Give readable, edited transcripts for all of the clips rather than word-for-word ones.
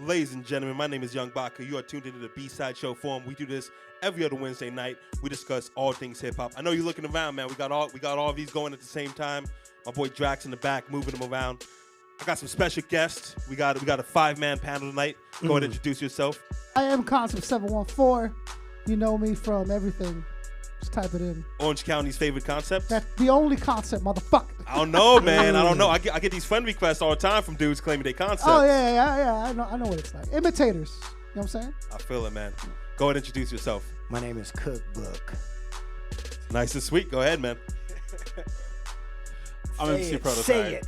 Ladies and gentlemen, my name is Young Baka. You are tuned into the Bside Forum. We do this every other Wednesday night. We discuss all things hip hop. I know you're looking around, man. We got all of these going at the same time. My boy Drax in the back, moving them around. I got some special guests. We got a 5-man panel tonight. Go ahead and introduce yourself. I am Concept 714. You know me from everything. Just type it in. Orange County's favorite concept. That's the only concept, motherfucker. I don't know, man. I don't know. I get these friend requests all the time from dudes claiming they concept. Oh yeah. I know what it's like. Imitators. You know what I'm saying? I feel it, man. Go ahead and introduce yourself. My name is Cookbook. Nice and sweet. Go ahead, man. I'm MC Prototype.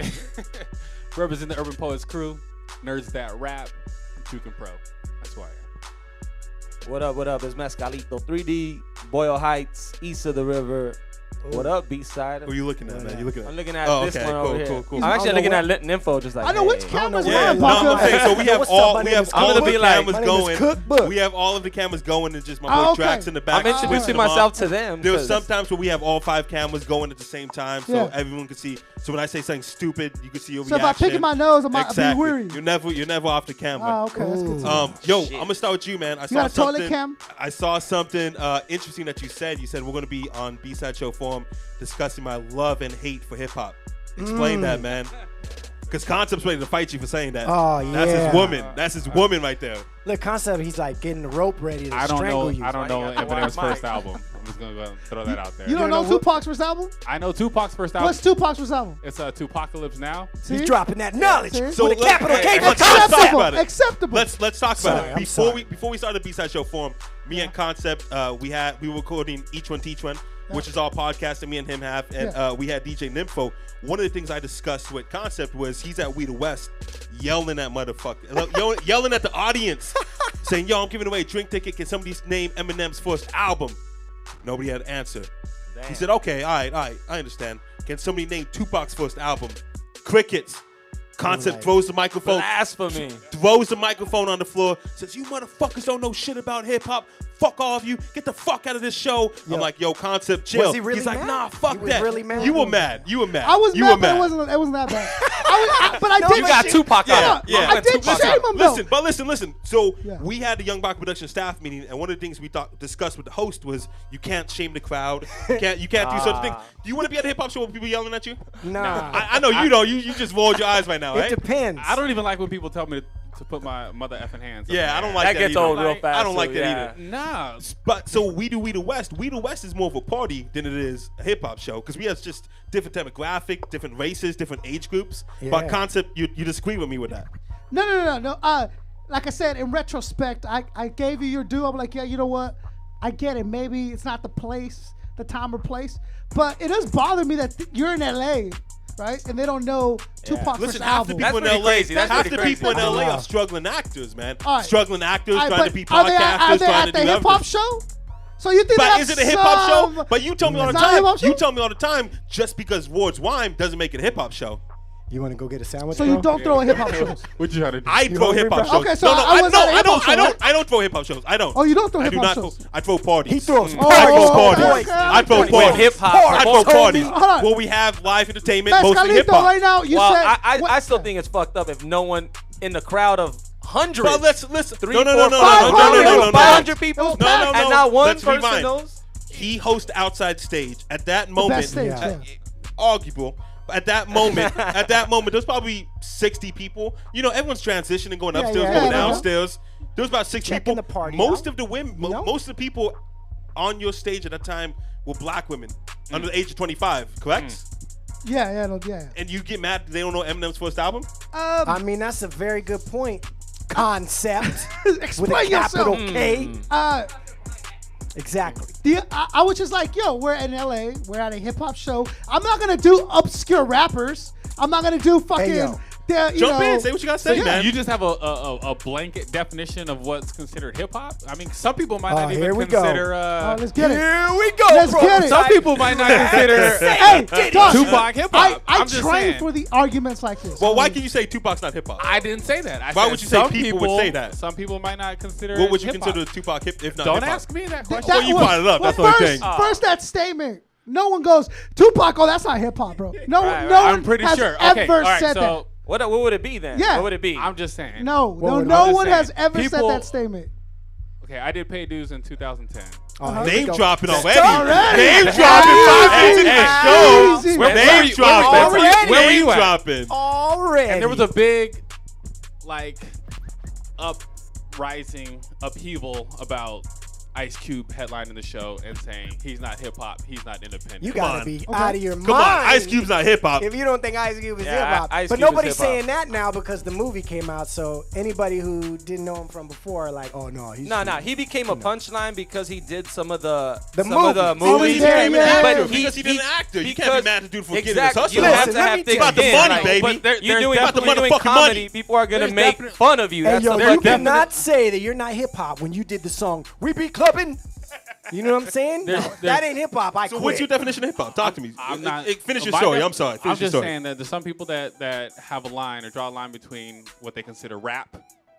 Represent the Urban Poets crew, nerds that rap, Juke and Pro. That's who I am. What up? It's Mescalito 3D, Boyle Heights, east of the river. Ooh. What up, Bside? Who are you looking at, man? You looking at? I'm looking at this one over here. Cool. I'm actually looking at Nympho, just like. I know which cameras. Yeah, no, I'm saying, so we have all the cameras going. Cookbook. We have all of the cameras going, and just my boy Drax in the back. I'm introducing myself to them. There's sometimes where we have all 5 cameras going at the same time, so Yeah. everyone can see. So when I say something stupid, you can see your So reaction. if I pick my nose, I might be weary. You're never off the camera. Oh, okay. That's good to know. Yo, I'm gonna start with you, man. You got a toilet cam? I saw something interesting that you said. You said we're gonna be on B-Side Show Forum discussing my love and hate for hip hop. Explain that, man. Because Concept's ready to fight you for saying that. Oh, yeah. That's his woman. That's his woman right there. Look, Concept, he's like getting the rope ready to strangle you. I don't know Eminem's first album. I'm just gonna throw that out there. You don't know Tupac's first album? I know Tupac's first album. What's Tupac's first album? It's Tupacalypse Now. He's dropping that knowledge See? with a capital K for let's talk Concept. about it. Acceptable. Let's talk about it. I'm sorry. Before we start the B-Side Show Forum, me and Concept, we were recording Each One Teach One, which is our podcast that me and him have, and we had DJ Nympho. One of the things I discussed with Concept was he's at We the West yelling at motherfucker, yelling at the audience, saying, "Yo, I'm giving away a drink ticket. Can somebody name Eminem's first album?" Nobody had an answer. Damn. He said, "Okay, all right, I understand. Can somebody name Tupac's first album?" Crickets. Concept throws the microphone. Blasphemy. Throws the microphone on the floor. Says, "You motherfuckers don't know shit about hip hop. Fuck all of you. Get the fuck out of this show." Yo. I'm like, "Yo, Concept, chill." Was he really He's like, mad? "Nah, fuck He was that." really mad? You were mad. I was mad, but it wasn't that bad. But I did. You got Tupac out. Yeah. I did shame him though. Listen. So Yeah. we had the Young Bach production staff meeting, and one of the things we discussed with the host was you can't shame the crowd. You can't do such things. Do you want to be at a hip hop show with people yelling at you? Nah. I know you don't. You just rolled your eyes right now, It right? depends. I don't even like when people tell me to put my mother effing hands. up Yeah, in I the don't air. like that That gets either. old real fast. I don't like so, that yeah. either. Nah. But so we the West. We the West is more of a party than it is a hip hop show because we have just different demographic, different races, different age groups. Yeah. But Concept, you disagree with me with that. No. Like I said, in retrospect, I gave you your due. I'm like, yeah, you know what? I get it. Maybe it's not the place, the time or place, but it does bother me that you're in LA, right? And they don't know Tupac's Listen, first half the album. people in That's LA, pretty crazy. That's half pretty the crazy. people in LA Wow. are struggling actors, man. All right. Struggling actors, All right, trying to but be are they podcasters, trying at to the do hip hop everything. show? So you think But that's is it a hip hop show? some- But you tell me all the It's not a hip hop time. show? You tell me all the time. Just because Ward's wine doesn't make it a hip hop show. You want to go get a sandwich? So you don't throw a hip hop shows? What you trying to do? I throw hungry, hip hop bro? shows. Okay, so no, I was at a hip hop show, right? I don't throw hip hop shows. I don't. Oh, you don't throw I hip do hop not shows? throw. I throw parties. He throws I parties. throw parties. okay. I throw Wait, parties. hip-hop. I throw parties. Hold on. Where we have live entertainment, mostly hip Mescalito, hop. right now, you Well, said... I still think it's fucked up if no one in the crowd of hundreds. But let's listen. Three, No. 500 people. No, And not one Let's person rewind. knows. He hosts outside stage at that moment. best stage, yeah. Arguable. At that moment, there's probably 60 people. You know, everyone's transitioning, going upstairs, yeah, going yeah. downstairs. There was about 6 Checking people. the party Most out. of the women, You know? most of the people on your stage at that time were black women under the age of 25, correct? Yeah. And you get mad they don't know Eminem's first album? I mean, that's a very good point. Concept with a Explain capital yourself. K. Exactly. I was just like, yo, we're in LA. We're at a hip hop show. I'm not going to do obscure rappers. I'm not going to do fucking... yo. Jump in, say what you got to say, yeah. man. You just have a blanket definition of what's considered hip hop. I mean, some people might not here even we go. consider. Let's get it. Here we go, Let's bro. get it. Some people might not consider Hey, Doug, Tupac hip hop. I I'm just train saying. for the arguments like this. Well, why can you say Tupac's not hip hop? I didn't say that. I Why said would you say some people would say that? Some people might not consider. What would you hip-hop. consider Tupac if not Don't hip-hop? ask me that question. Well, you brought it up. That's the only thing. First that statement. No one goes, Tupac, oh, that's not hip hop, bro. No Right, one I'm pretty has sure. Okay, ever all right, said so What would it be then? Yeah. What would it be? I'm just saying. No would- no I'm just one has saying, ever said people- that statement. Okay, I did pay dues in 2010. Oh, here we Name go. dropping already. Already. Name dropping 5 minutes in the show. Easy. Name dropping. where were you- where were Name you at? dropping. Already. And there was a big, like, upheaval about Ice Cube headlining the show and saying he's not hip hop, he's not independent. You Come gotta on. be out of your mind. Come on, Ice Cube's not hip hop. If you don't think Ice Cube is Yeah, hip hop, Ice but Cube is nobody's hip-hop. saying that now because the movie came out. So anybody who didn't know him from before, are like, oh no, he's No, he became a punchline because he did some of the movie. He movies. became an actor But because he's an actor. You can't be mad at the dude for getting his exactly. hustle. You have Listen, to let have me thick tell you. skin. About the money, Like, baby. but There's you're doing, about the when you're doing motherfucking comedy, money. people are gonna There's make definite- fun of you. Hey, That's yo, something you that- cannot say that you're not hip hop when you did the song "We Be Clubbing." You know what I'm saying? There's- No, there's- that ain't hip hop. I So quit. what's your definition of hip hop? Talk to me. I'm not. Finish your my story. def- I'm sorry. I'm Finish your just story. saying that there's some people that have a line or draw a line between what they consider rap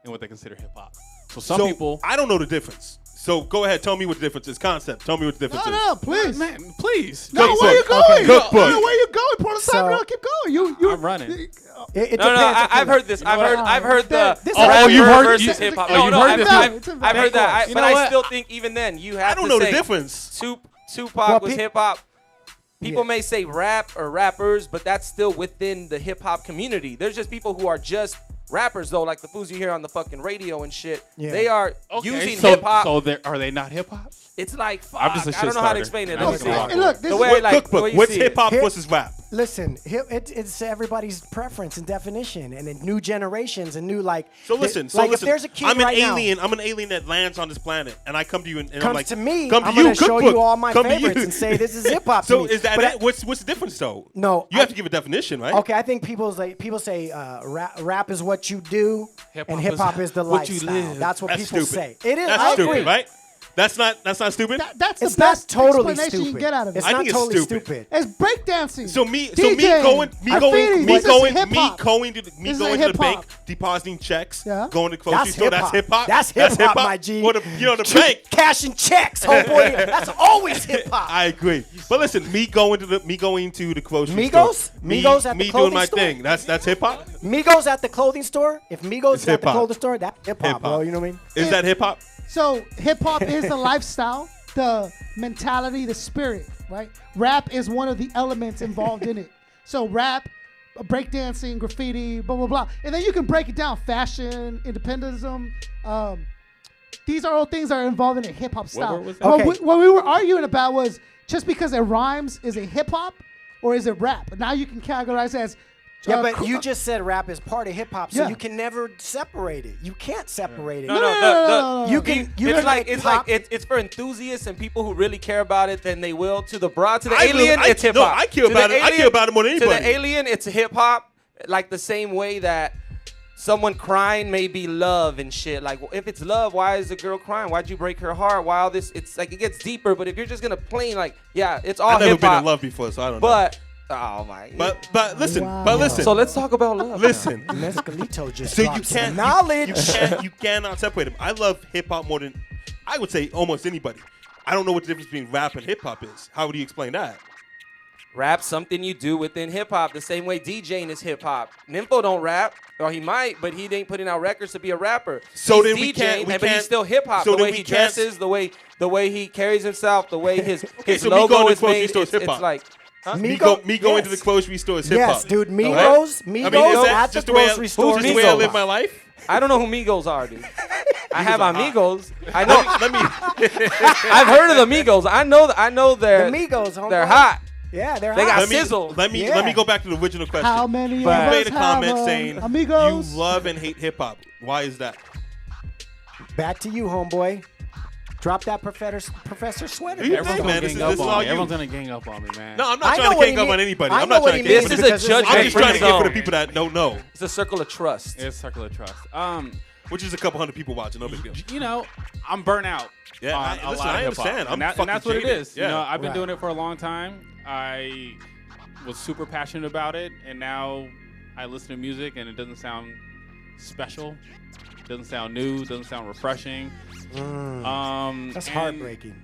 and what they consider hip hop. So some people. I don't know the difference. So go ahead. Tell me what the difference is. Concept. Tell me what the difference is. No, please. Man, please. No, Cookbook. where you going? Cookbook. No, where you going? Pull the So- time, keep going. You I'm running. It No, depends. I've heard this. I've heard the This- rapper Oh, you've heard- versus you- hip hop. oh, No, you've no, heard I've, this. I've heard that. You But know I what? still think even then you have I don't to know the say difference. Tupac Well, was pe- hip hop. People Yeah. may say rap or rappers, but that's still within the hip hop community. There's just people who are just rappers though, like the fools you hear on the fucking radio and shit. Yeah. They are Okay, using so, hip hop. So are they not hip hop? It's like fuck, I'm just a I don't know how to shit explain it. starter. Let me I'm see. just a Hey, look, this The is way, What like, the cookbook? way you What's see hip it. hop Here- versus rap? Listen, it's everybody's preference and definition, and then new generations and new like. So listen. Like if there's a kid I'm an right alien. I'm an alien that lands on this planet, and I come to you and I'm comes like, to me, come to I'm you, gonna show cookbook. you all my Come to favorites you. and say this is hip hop. So to me. is that But it? What's the difference though? No, you have to give a definition, right? Okay, I think people say rap is what you do, Hip-hop and is hip hop is the what you lifestyle. live. That's what That's people stupid. say. It is. That's I stupid, agree. right? That's not stupid. that's the It's not best totally explanation stupid. you can get out of it. It's I not think it's totally stupid. stupid. It's breakdancing. So me DJing, going graffiti, this is hip-hop. going to This is the hip-hop. bank, depositing checks, Yeah. going to the grocery That's store. That's hip-hop. hip hop. That's hip-hop, my G. What the bank. Cashing checks, homeboy. That's always hip hop. I agree. But listen, me going to the grocery Migos? store. Migos at the me doing clothing my store? thing. That's hip hop. Migos at the clothing store. If Migos It's is at the hip-hop. clothing store, that's hip hop, Hip-hop. bro. You know what I mean? Is that hip hop? So hip hop is the lifestyle, the mentality, the spirit, right? Rap is one of the elements involved in it. So rap, breakdancing, graffiti, blah blah blah, and then you can break it down: fashion, independentism. These are all things that are involved in a hip hop style. word was that? Okay. What we were arguing about was just because it rhymes, is it hip hop or is it rap? Now you can categorize it as Yeah, but you just said rap is part of hip hop, so Yeah. you can never separate it. You can't separate it. No. You can. You It's can like pop. it's for enthusiasts and people who really care about it. Then they will. To the I alien, really- it's hip no, hop. I care about it. I care about it more than To anybody. the alien, it's hip hop. Like the same way that someone crying may be love and shit. Like if it's love, why is the girl crying? Why'd you break her heart? Why all this? It's like it gets deeper. But if you're just gonna plain like it's all I've never hip been in hop. love before, so I don't know. But oh my. But listen. Wow. But listen. So let's talk about love. listen. Mescalito just So you dropped some can't knowledge. You cannot separate them. I love hip hop more than I would say almost anybody. I don't know what the difference between rap and hip hop is. How would you explain that? Rap's something you do within hip hop, the same way DJing is hip hop. Nympho don't rap, or he might, but he ain't putting out records to be a rapper. So He's then we DJing, can't- but he's still hip hop. so The then way we he can't- dresses, the way he carries himself, the way his so me logo going to is grocery made. store is It's hip-hop. like Me Migo- going to yes. the grocery store is hip hop. Yes, dude. Right? Migos, I mean, is Migos that at the just the way grocery I, store. just the is way I hip live hop. my life? I don't know who Migos are, dude. I have are hot. amigos. I know. Let me. I've heard of the Migos. I know they're The Migos, homeboy. they're hot. Yeah, they're They hot. got let me, sizzle. let me Yeah. go back to the original question. How many You of us made a comment have, saying amigos? you love and hate hip hop. Why is that? Back to you, homeboy. Drop that professor sweater. You Everyone's think, gonna man, this gang is up all on me. you. Everyone's gonna gang up on me, man. No, I'm I not know trying to what gang he up on mean- anybody. I I'm know not what trying to he gang means This up is on a because judgment I'm just trying to free get for the zone. people that don't know, It's a circle of trust. It's circle of trust. which is a couple hundred people watching. No big deal. You know, I'm burnt out. Yeah, on I- a listen, lot I of hip-hop. understand. I'm and, and fucking that's what it jaded. is. Yeah. You know, I've been Right. doing it for a long time. I was super passionate about it, and now I listen to music, and it doesn't sound special. Doesn't sound new. Doesn't sound refreshing. That's and heartbreaking.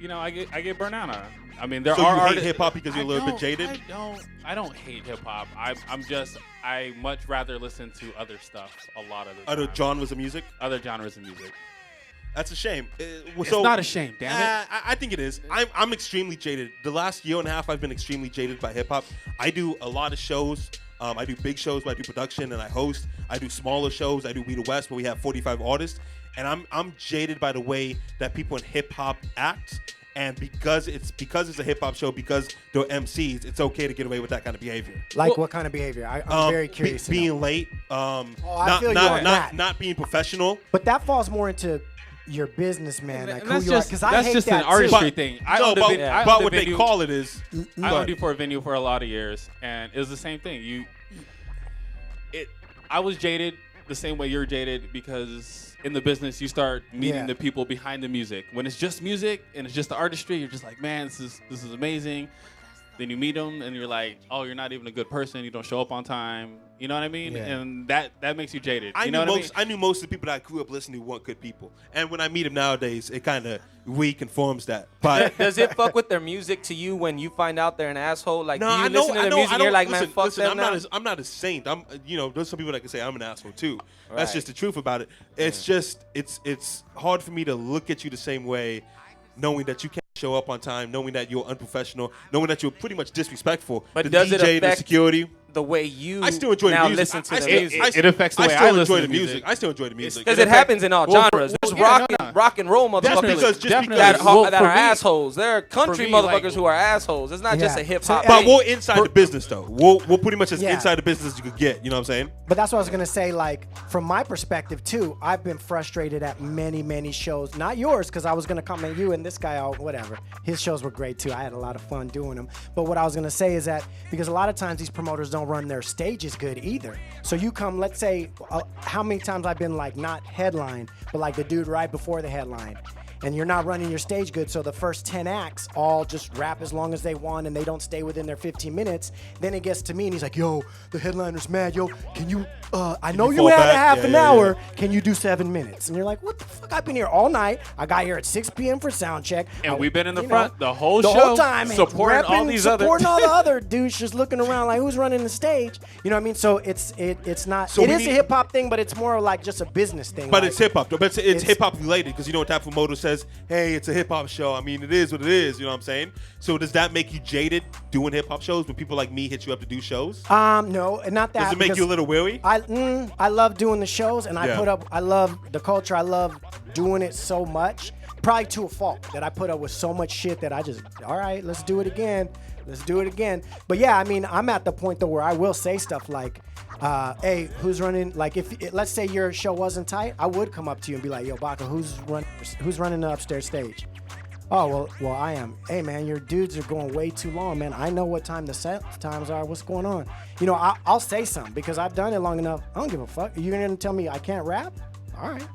I get burnt out on it. I mean, there So are you hate artists. hip hop because you're a little bit jaded? I don't hate hip hop. I much rather listen to other stuff a lot of the time. Other genres of music? Other genres of music. That's a shame. It's not a shame, damn it. I think it is. I'm extremely jaded. The last year and a half, I've been extremely jaded by hip hop. I do a lot of shows. I do big shows where I do production and I host. I do smaller shows. I do We the West where we have 45 artists. And I'm jaded by the way that people in hip hop act. And because it's a hip hop show, because they're MCs, it's okay to get away with that kind of behavior. Like what kind of behavior? I'm very curious. to know. Being late. I feel you on that. Not being professional. But that falls more into your businessman, like who that's you are. just, Because I that's hate just that an artistry too. thing. But what they call it is. I owned for a venue for a lot of years, and it was the same thing. I was jaded the same way you're jaded because in the business you start meeting the people behind the music. When it's just music and it's just the artistry, you're just like, man, this is amazing. Then you meet them and you're like, oh, you're not even a good person. You don't show up on time. You know what I mean? Yeah. And that makes you jaded. I knew most of the people that I grew up listening to weren't good people. And when I meet them nowadays, it kind of reconfirms that. But Does it fuck with their music to you when you find out they're an asshole? Like, no, do you I know, listen to I their know, music I and you're don't, like, listen, man, fuck listen, them now? I'm not a saint. There's some people that can say I'm an asshole too. That's Right. just the truth about it. It's just, it's hard for me to look at you the same way, knowing that you can't show up on time, knowing that you're unprofessional, knowing that you're pretty much disrespectful. But the does it DJ, the affect security. the way you I still enjoy now the music. listen to I the still- music? It affects the way I still listen enjoy to the music. music. I still enjoy the music. Because it happens in all genres. There's rock and roll motherfuckers Definitely. that Well, are for me- assholes. There are country me, motherfuckers like- who are assholes. It's not just Yeah. a hip So, hop. But thing. we're inside the business, though. We're pretty much as Yeah. inside the business as you could get. You know what I'm saying? But that's what I was gonna say. Like from my perspective too, I've been frustrated at many shows. Not yours, because I was gonna comment you and this guy out. Whatever. His shows were great too. I had a lot of fun doing them. But what I was gonna say is that because a lot of times these promoters don't run their stages good either. So you come, let's say, how many times I've been like not headline, but like the dude right before the headline. And you're not running your stage good, so the first 10 acts all just rap as long as they want and they don't stay within their 15 minutes. Then it gets to me and he's like, yo, the headliner's mad. Yo, can you, I know you fall had a back? half Yeah, an yeah, hour. yeah. Can you do 7 minutes? And you're like, what the fuck? I've been here all night. I got here at 6 p.m. for sound check. And we've been in the You front the whole the show, whole time, supporting all these other- supporting all the other dudes, just looking around like who's running the stage. You know what I mean? So it's not. So it we is a need- hip hop thing, but it's more like just a business thing. But like, it's hip hop, though. But it's hip hop related because you know what that promoter says? Hey, it's a hip hop show. I mean, it is what it is. You know what I'm saying? So does that make you jaded doing hip hop shows when people like me hit you up to do shows? No, not that. Does it make because you a little weary? I love doing the shows, and Yeah. I love the culture. I love doing it so much, probably to a fault, that I put up with so much shit that I just, all right, let's do it again. Let's do it again. But yeah, I mean, I'm at the point though where I will say stuff like, hey, who's running? Like, let's say your show wasn't tight, I would come up to you and be like, yo, Baca, who's running the upstairs stage? Oh, well, I am. Hey, man, your dudes are going way too long, man. I know what time the set times are. What's going on? You know, I'll say something because I've done it long enough. I don't give a fuck. You're going to tell me I can't rap? All right.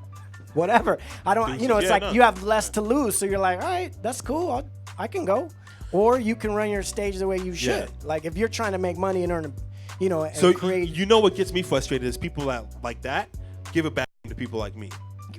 Whatever. I don't, you know, it's Yeah, like no. you have less to lose. So you're like, all right, that's cool. I can go. Or you can run your stage the way you should. Yeah. Like, if you're trying to make money and earn, you know, and So create. you know what gets me frustrated is people that like that give it back to people like me.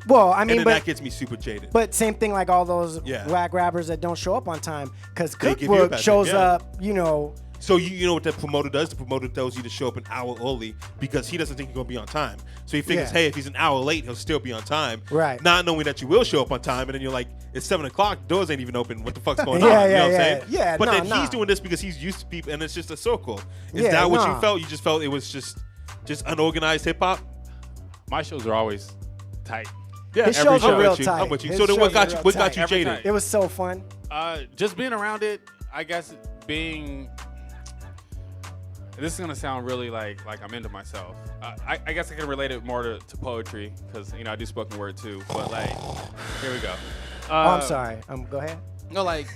Well, I And mean, then but. that gets me super jaded. But same thing like all those Yeah. whack rappers that don't show up on time. Because They give you a Cookbook bad shows thing, yeah. up, you know. So you know what the promoter does? The promoter tells you to show up an hour early because he doesn't think you're going to be on time. So he figures, Yeah. hey, if he's an hour late, he'll still be on time. Right. Not knowing that you will show up on time. And then you're like, it's 7 o'clock. Doors ain't even open. What the fuck's going Yeah, on? You yeah, know what I'm yeah. saying? Yeah, But no, then nah. he's doing this because he's used to people, and it's just a circle. Is Yeah, that what nah. you felt? You just felt it was just unorganized hip hop? My shows are always tight. Yeah, His every shows are show. real I'm with you. tight. I'm with you. His So then shows what are got you? real What got tight. you Every jaded? time. It was so fun. Just being around it, I guess being. This is gonna sound really like I'm into myself. I guess I can relate it more to poetry because I do spoken word too. But like, here we go. I'm sorry. Go ahead. No, like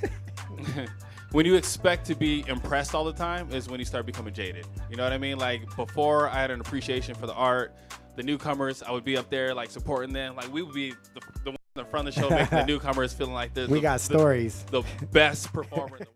when you expect to be impressed all the time is when you start becoming jaded. You know what I mean? Like before, I had an appreciation for the art. The newcomers, I would be up there like supporting them. Like we would be the ones in front of the show, making the newcomers feeling like they're We got stories. the best performer in the world.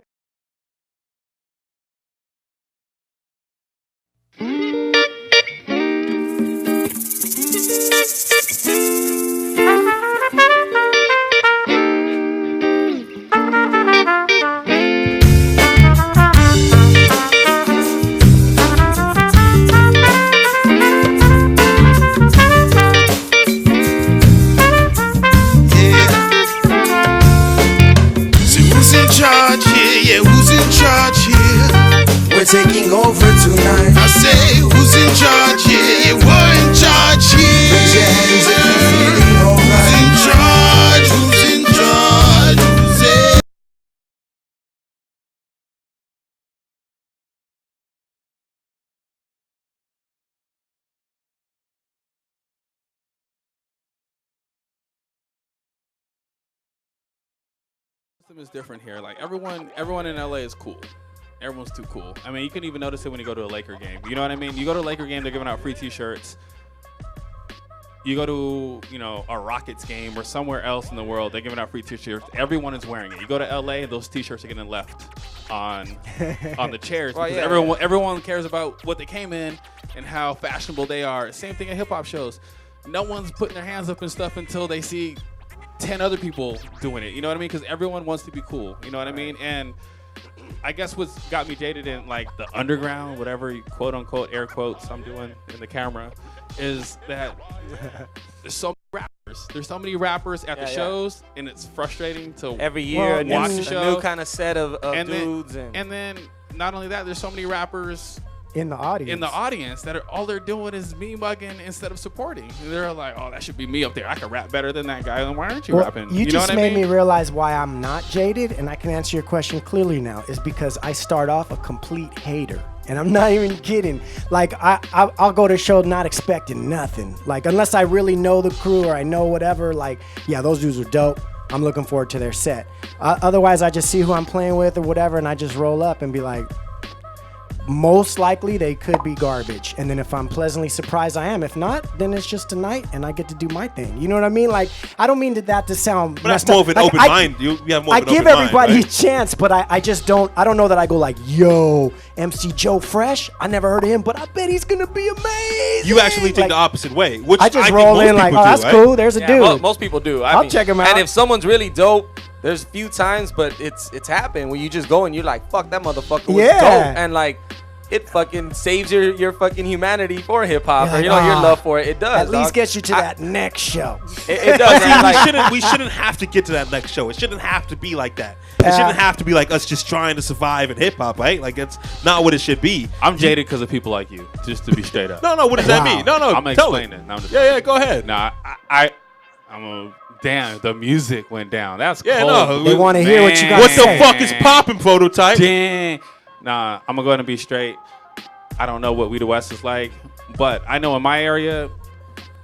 in charge here? We're taking over tonight. I say, who's in charge here? We're in charge here. Raise your hands if you're feeling alright. Who's in charge? Who's in charge? Who's in System is different here. Like everyone in LA is cool. Everyone's too cool. I mean, you can even notice it when you go to a Laker game. You know what I mean? You go to a Laker game, they're giving out free T-shirts. You go to, a Rockets game or somewhere else in the world, they're giving out free T-shirts. Everyone is wearing it. You go to LA, those T-shirts are getting left on the chairs because everyone cares about what they came in and how fashionable they are. Same thing at hip hop shows. No one's putting their hands up and stuff until they see 10 other people doing it. You know what I mean? Because everyone wants to be cool. You know what I mean? And I guess what's got me jaded in like the underground, whatever you quote unquote air quotes I'm doing in the camera, is that there's so many rappers. There's so many rappers at the shows, and it's frustrating to every year watch the show. A new kind of set of dudes. And then not only that, there's so many rappers in the audience that all they're doing is me mugging instead of supporting. And they're like, oh, that should be me up there. I can rap better than that guy. Then why aren't you rapping? You know just what made I mean? me realize why I'm not jaded, and I can answer your question clearly now. Is because I start off a complete hater. And I'm not even kidding. Like, I'll go to a show not expecting nothing. Like, unless I really know the crew or I know whatever, like, yeah, those dudes are dope. I'm looking forward to their set. Otherwise, I just see who I'm playing with or whatever, and I just roll up and be like, most likely they could be garbage. And then if I'm pleasantly surprised, I am. If not, then it's just a night and I get to do my thing. You know what I mean? Like, I don't mean that to sound But that's more of an open mind. You have more of an open mind. I give everybody a chance, but I just don't. I don't know that I go like, yo, MC Joe Fresh. I never heard of him, but I bet he's gonna be amazing. You actually take the opposite way, which I just think roll most in like, people oh, that's do, cool. There's a dude. Most people do. I'll check him out. And if someone's really dope, there's a few times, but it's happened where you just go and you're like, fuck, that motherfucker was dope, and like, it fucking saves your fucking humanity for hip hop, or your love for it. It does. At least gets you to that next show. It does. Like, we shouldn't have to get to that next show. It shouldn't have to be like that. It shouldn't have to be like us just trying to survive in hip hop, right? Like, it's not what it should be. I'm jaded because of people like you, just to be straight up. No, what does that mean? No, I'm explaining it. No, yeah, go ahead. Nah, damn, the music went down. That's cold. No, they want to hear what you got. What the fuck is popping, Prototype? Damn. Nah, I'm going to be straight. I don't know what We the West is like, but I know in my area,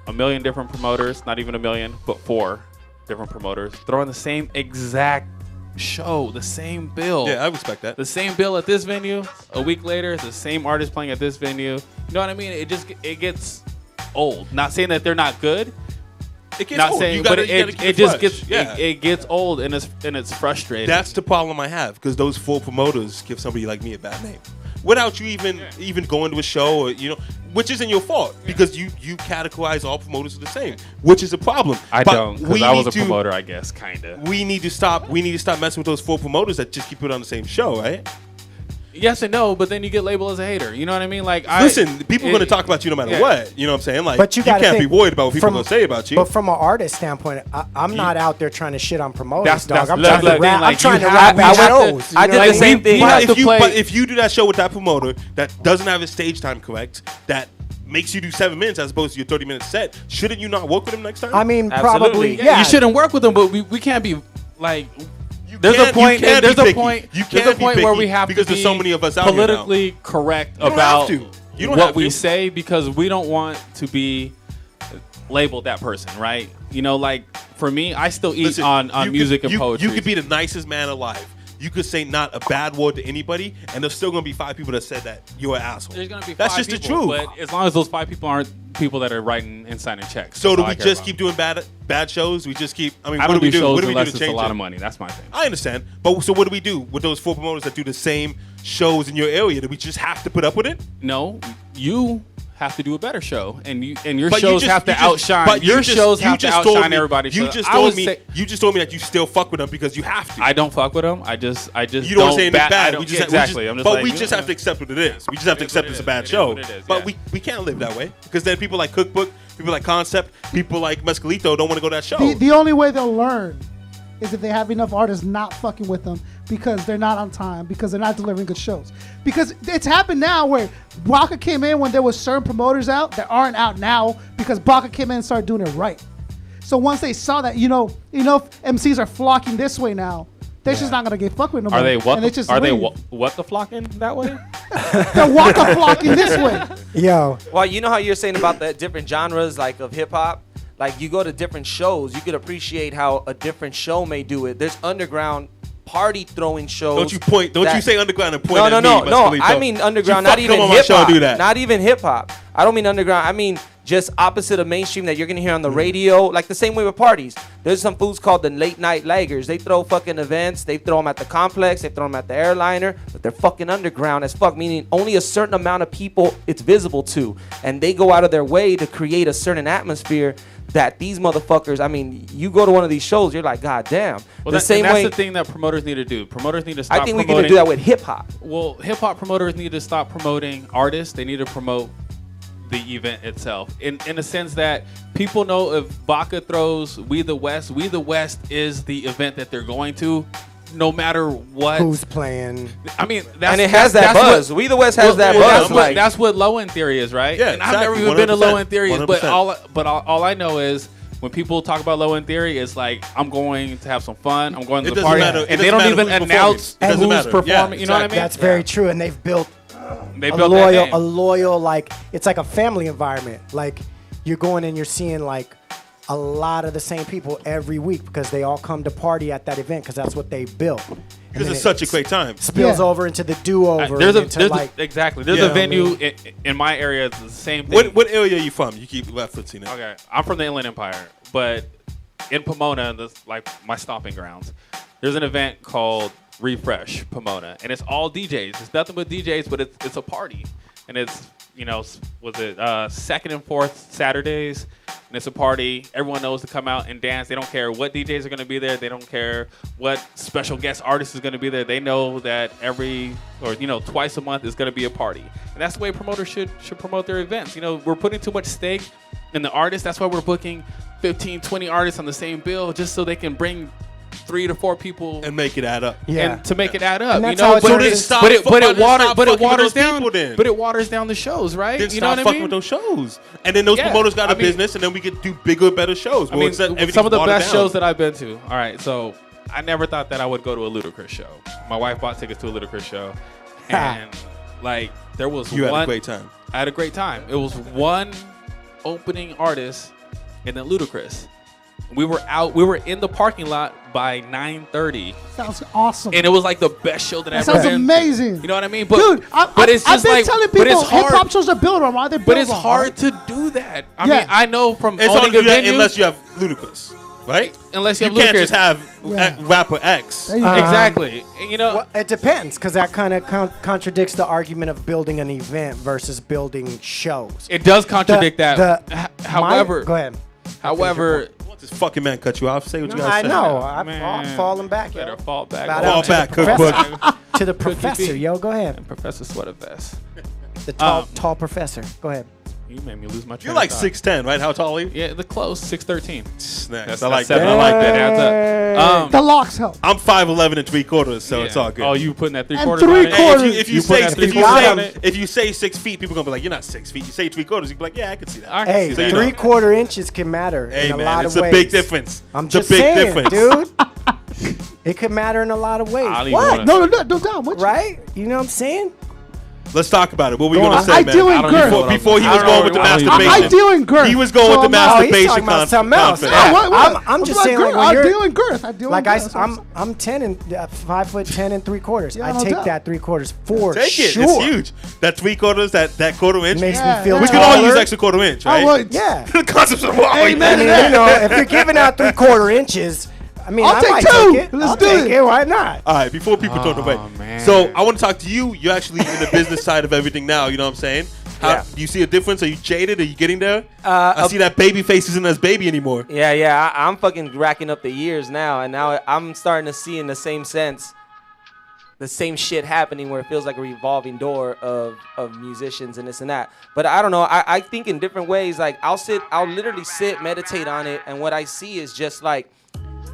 1 million different promoters, not even 1 million, but 4 different promoters throwing the same exact show, the same bill. Yeah, I respect that. The same bill at this venue. A week later, the same artist playing at this venue. You know what I mean? It gets old. Not saying that they're not good. It gets not old. saying, But it just gets it gets old and it's frustrating. That's the problem I have, because those 4 promoters give somebody like me a bad name. Without you even going to a show, or, which isn't your fault, because you categorize all promoters as the same, which is a problem. I don't, because I was a promoter, I guess, kind of. We need to stop messing with those 4 promoters that just keep it on the same show, right? Yes and no, but then you get labeled as a hater. You know what I mean? Like, listen, people are going to talk about you no matter what. You know what I'm saying? Like, but you can't be worried about what people are going to say about you. But from an artist standpoint, I'm not out there trying to shit on promoters, dog. I'm trying to rap. Like, I'm trying to rap at shows. I did the same thing. But if you do that show with that promoter that doesn't have his stage time correct, that makes you do 7 minutes as opposed to your 30-minute set, shouldn't you not work with him next time? I mean, Absolutely. probably, yeah. You shouldn't work with them, but we can't be like. There's a point where we have because to be there's so many of us out politically correct about what we say, because we don't want to be labeled that person, right? Like, for me, I still eat on music and poetry. You could be the nicest man alive. You could say not a bad word to anybody, and there's still gonna be 5 people that said that you're an asshole. There's gonna be 5 That's just people, the truth. But as long as those 5 people aren't people that are writing and signing checks. So do we just keep doing bad shows? We just keep. I mean, I what don't do we do? shows What do we do unless to it's a change lot it? of money. That's my thing. I understand, but so what do we do with those 4 promoters that do the same shows in your area? Do we just have to put up with it? No, you have to do a better show, and your shows have to outshine. But your shows have to outshine everybody. You just told me that you still fuck with them because you have to. I don't fuck with them. I just you don't say anything bad. Exactly. We just have to accept what it is. We just have to accept it's a bad show. But we can't live that way, because then people like Cookbook, people like Concept, people like Mescalito don't want to go to that show. The only way they'll learn is if they have enough artists not fucking with them, because they're not on time, because they're not delivering good shows. Because it's happened now where Baka came in when there was certain promoters out that aren't out now because Baka came in and started doing it right. So once they saw that, if MCs are flocking this way now, they're just not gonna get fucked with no more. Are they what? And they just Are they leave. what the flocking that way? They're Waka flocking this way. Yo, Well, you know how you're saying about the different genres like of hip hop? Like you go to different shows, you could appreciate how a different show may do it. There's underground party throwing shows. Don't you say underground and point at me. No. Masculito. I mean underground, You not fuck even come on my hip show and hop. do that. Not even hip hop. I don't mean underground. I mean just opposite of mainstream that you're gonna hear on the radio. Like the same way with parties. There's some fools called the late night laggers. They throw fucking events. They throw them at the complex. They throw them at the airliner. But they're fucking underground as fuck. Meaning only a certain amount of people it's visible to, and they go out of their way to create a certain atmosphere. That these motherfuckers, I mean, you go to one of these shows, you're like, God damn. Well, The same that's way. the thing that promoters need to do. Promoters need to stop I think we promoting. can do that with hip hop. Well, hip hop promoters need to stop promoting artists. They need to promote the event itself. In a sense that people know if Baka throws We the West is the event that they're going to, no matter what. who's playing? I mean, that's, And it has that that's buzz. We the West has that well, buzz. That's what low end theory is, right? Yeah, and I've never exactly, even been to 100%, low end theory, but 100%. all I know is when people talk about low end theory, it's like I'm going to have some fun. I'm going to It the doesn't party, matter. It and they doesn't don't matter even who's announce performing. It doesn't who's matter. performing. Yeah, You know what I mean? That's very true, and they've built They a built that loyal, name. like it's like a family environment. Like you're going and you're seeing like a lot of the same people every week because they all come to party at that event because that's what they built. Because it's such a great time. Spills Yeah. over into the do-over. There's exactly. There's Yeah. a venue in my area. It's the same thing. What area are you from? You keep referencing it. Okay, I'm from the Inland Empire, but in Pomona, that's like my stomping grounds. There's an event called Refresh Pomona, and it's all DJs. It's nothing but DJs, but it's a party, and it's second and fourth Saturdays, and it's a party. Everyone knows to come out and dance. They don't care what DJs are going to be there. They don't care what special guest artist is going to be there. They know that twice a month is going to be a party, and that's the way promoters should promote their events. We're putting too much stake in the artists. That's why we're booking 15, 20 artists on the same bill just so they can bring 3 to 4 people And make it add up. Yeah. and to make it add up. And that's how it's But always- it waters those down. people then. But it waters down the shows, right? Then You know stop what I fucking mean? with those shows. And then those Yeah, promoters got I a mean- business, and then we could do bigger, better shows. I mean, instead some everything's of the watered best down. shows that I've been to. All right, so I never thought that I would go to a Ludacris show. My wife bought tickets to a Ludacris show, and like there was You one. had a great time. I had a great time. It was one opening artist, and then Ludacris. We were in the parking lot by 9:30, Sounds awesome. and it was like the best show that That I've sounds ever been. amazing. You know what I mean? But Dude, but it's I've just been like, telling but people it's hip hop hard. shows are built on. Why they're But built it's on, hard to do that. I Yeah. mean, I know from It's hard to owning a do that venue, unless you have Ludacris, right? unless you have can't Ludacris. just have Yeah. rapper X. There you go. Exactly. And, Well, it depends because that kind of contradicts the argument of building an event versus building shows. it does contradict that. However, go ahead. however, This fucking man cut you off. Say what you gotta I say. know. I'm Man. falling back. better Yo. fall back. Shout Fall out to the back, professor. cookbook. To the Cookie professor, feet. yo. Go ahead. Professor Sweater Vest. The tall professor. Go ahead. You made me lose my train You're like of thought. 6'10", right? How tall are you? Yeah, the close 6'13". Snacks. That's I like seven. that. I like that. Adds up. The locks help. I'm 5'11" and 3/4, so it's all good. Oh, you putting that 3/4 And on three it? quarters. Hey, if you You put say that if you 3/4 on say it? if you say 6 feet, people gonna be like, you're not 6 feet. You say 3/4, you be like, yeah, I can see that. I can Hey, see So you that. know. 3/4 inches can matter Hey in a man, lot it's of a ways. big difference. I'm It's a just big saying, difference. dude. It could matter in a lot of ways. I don't even What? wanna- No, Dom. What? Right? You know what I'm saying? Let's talk about it. What we Go gonna on. say, I man? do in I don't even girth. know what Before he I was don't going know with the what I'm even masturbation. I deal in girth. He was going So with the I'm not- Oh, he's masturbation talking about something else. confidence. Yeah. What? I'm just What's saying, girth? like, when I you're- deal in girth. I deal Like in girth. I'm 10 and 5'10" and 3/4. Yeah, I no take doubt. that 3/4 for Take it. sure. It's huge. That 3/4, that quarter inch. Makes Yeah, me feel yeah. We can taller. all use extra quarter inch, right? I would. Yeah. The concepts of all. Amen I to mean, that. you know, if you're giving out 3/4 inches, I mean, I'll I take might two. take it. Let's I'll do take it. it. Why not? All right, before people turn away. man. So I want to talk to you. You're actually in the business side of everything now. You know what I'm saying? Yeah. Do you see a difference? Are you jaded? Are you getting there? I see that baby face isn't as baby anymore. Yeah. I'm fucking racking up the years now, and now I'm starting to see in the same sense the same shit happening where it feels like a revolving door of musicians and this and that. But I don't know. I think in different ways. Like I'll literally sit, meditate on it, and what I see is just like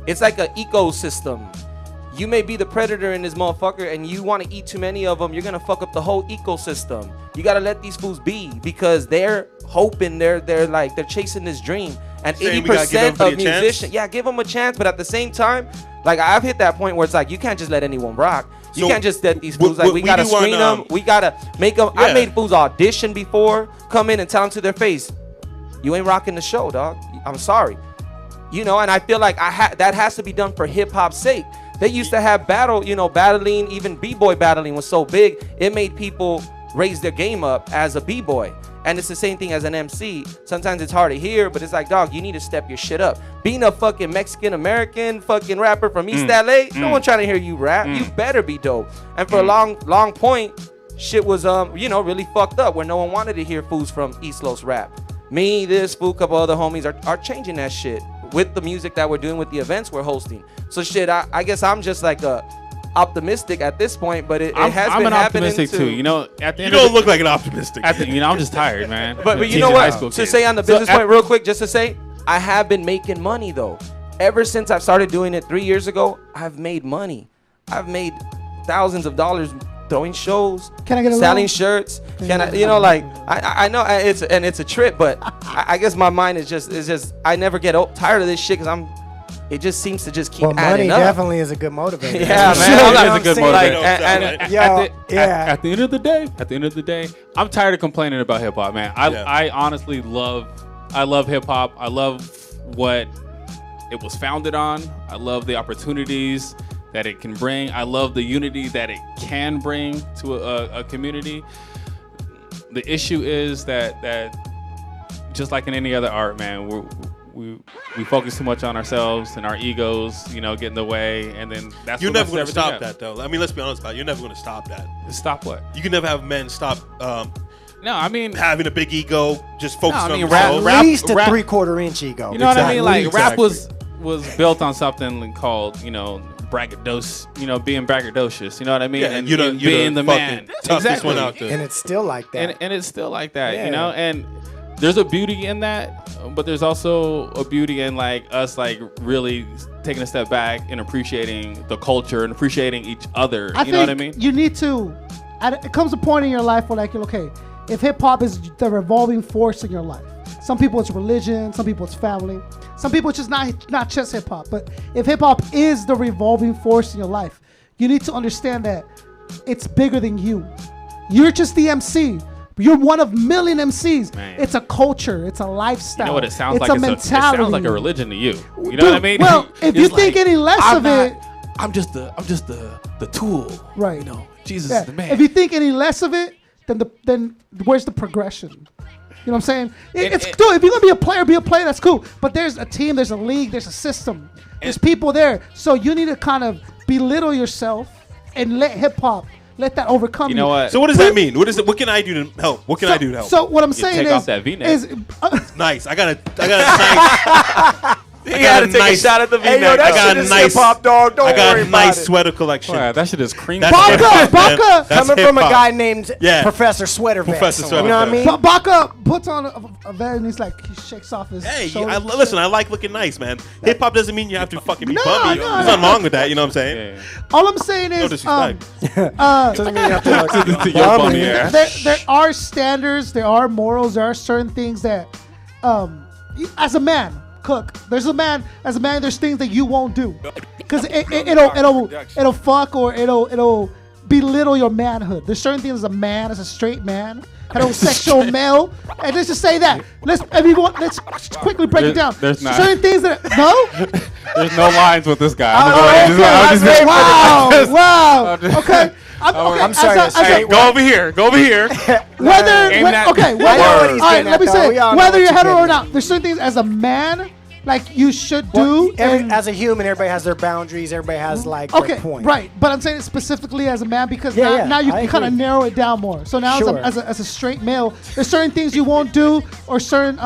it's like an ecosystem. you may be the predator in this motherfucker, and you want to eat too many of them, you're gonna fuck up the whole ecosystem. You gotta let these fools be, because they're hoping, they're chasing this dream. And Saying we gotta give 80% everybody of a chance? musicians, yeah, give them a chance. But at the same time, like I've hit that point where it's like you can't just let anyone rock. You So, can't just let these fools like what we we gotta do on, screen them. We gotta make them. I yeah. made fools audition before, come in and tell them to their face, you ain't rocking the show, dog. I'm sorry. You know, and I feel like that has to be done for hip hop's sake. They used to have battling, even b-boy battling was so big, it made people raise their game up as a b-boy. And it's the same thing as an MC. Sometimes it's hard to hear, but it's like, dog, you need to step your shit up. Being a fucking Mexican-American fucking rapper from East LA, no one trying to hear you rap. You better be dope. And for a long point, shit was really fucked up where no one wanted to hear fools from East Los rap. Me, this fool, couple other homies are changing that shit with the music that we're doing, with the events we're hosting. So shit, I guess I'm just like optimistic at this point, but it has been I'm an happening optimistic too. You know, at the You end don't of look like an optimistic. I'm just tired, man. But you Teaching know high what? school To kids. say on the So business at- point real quick, just to say, I have been making money though. Ever since I started doing it 3 years ago, I've made money. I've made thousands of dollars throwing shows, Can I get a selling loan? shirts. I know it's a trip, but I guess my mind is just I never get tired of this shit because it just seems to just keep Well, money adding up. definitely is a good motivator. Yeah, That's man. for I'm sure. not- You know It's a good what I'm saying? motivator. Like, Yo, at the end of the day, I'm tired of complaining about hip hop, man. I honestly love hip hop. I love what it was founded on. I love the opportunities that it can bring. I love the unity that it can bring to a community. The issue is that just like in any other art, man, we focus too much on ourselves and our egos, getting in the way, and then that's You're what never going messes to stop everything that, though. I mean, let's be honest about it. You're never going to stop that. up. Stop what? You can never have men stop No, I mean, having a big ego, just focusing I mean, on rap- themselves. At least a rap- 3/4 inch ego. you know what I mean? Like rap Exactly. was built on something called, braggadocious, being braggadocious. You know what I mean? Yeah, and you're the- and you're being the the man. fucking toughest Exactly. one out there. And it's still like that. And it's still like that, Yeah. And there's a beauty in that, but there's also a beauty in like us like really taking a step back and appreciating the culture and appreciating each other. I You know what I think mean? you need to. It comes a point in your life where, like, okay, if hip hop is the revolving force in your life, some people it's religion, some people it's family, some people it's just not just hip hop. But if hip hop is the revolving force in your life, you need to understand that it's bigger than you. You're just the MC. You're one of million MCs. Man. It's a culture. It's a lifestyle. You know what it sounds it's like? a It mentality. sounds like a religion to you. You know Dude, what I mean? well, if It's you think any less I'm of not- it- I'm just the tool. Right. Jesus Yeah. is the man. If you think any less of it, then where's the progression? You know what I'm saying? It's cool. If you're gonna be a player, that's cool. But there's a team, there's a league, there's a system, there's people there. So you need to kind of belittle yourself and let hip hop let that overcome you. You know what? So what does that mean? What can I do to help? What can I do to help? So what I'm saying take is, off that V-neck. Nice. I got a nice. You gotta take a shot at the Hey, yo, V-neck. that I got shit a is nice hip-hop, dog. Don't I got worry a about nice it. sweater collection. Wow, that shit is cream. That's Baka, hip-hop, man. Baka. That's Coming from a hip-hop. guy named Yeah. Professor Sweater Vest. Professor Sweater You know what I Vest. mean? Baka puts on a vest and he's like, he shakes off his. Hey, shoulders and listen, shit. I like looking nice, man. Hip hop doesn't mean you have to fucking be No, bummy. no, There's no. nothing wrong with that. You know what I'm saying? All I'm saying No is, disrespect. Doesn't mean you have to look To your bummy. bummy ass. there are standards, there are morals, there are certain things that, as a man, Cook, there's things that you won't do, because it'll fuck or it'll belittle your manhood. There's certain things as a man, as a straight man, heterosexual male, and let's just say that. Let's quickly break it down. There's not. certain things that There's no lines with this guy. Wow. Okay. I'm sorry, as a- that's as a- straight. Go over here. Go over here. whether Aim when- that- okay, I know whether, what all he's right, getting let at, me though. say, We all know whether what you're you're hetero or getting not, at. there's certain things as a man like you should do. and, As a human, everybody has their boundaries. Everybody has like okay, their point. right, but I'm saying it specifically as a man because Yeah, yeah, now you I can kind of agree. narrow it down more. So now Sure. as a straight male, there's certain things you won't do or certain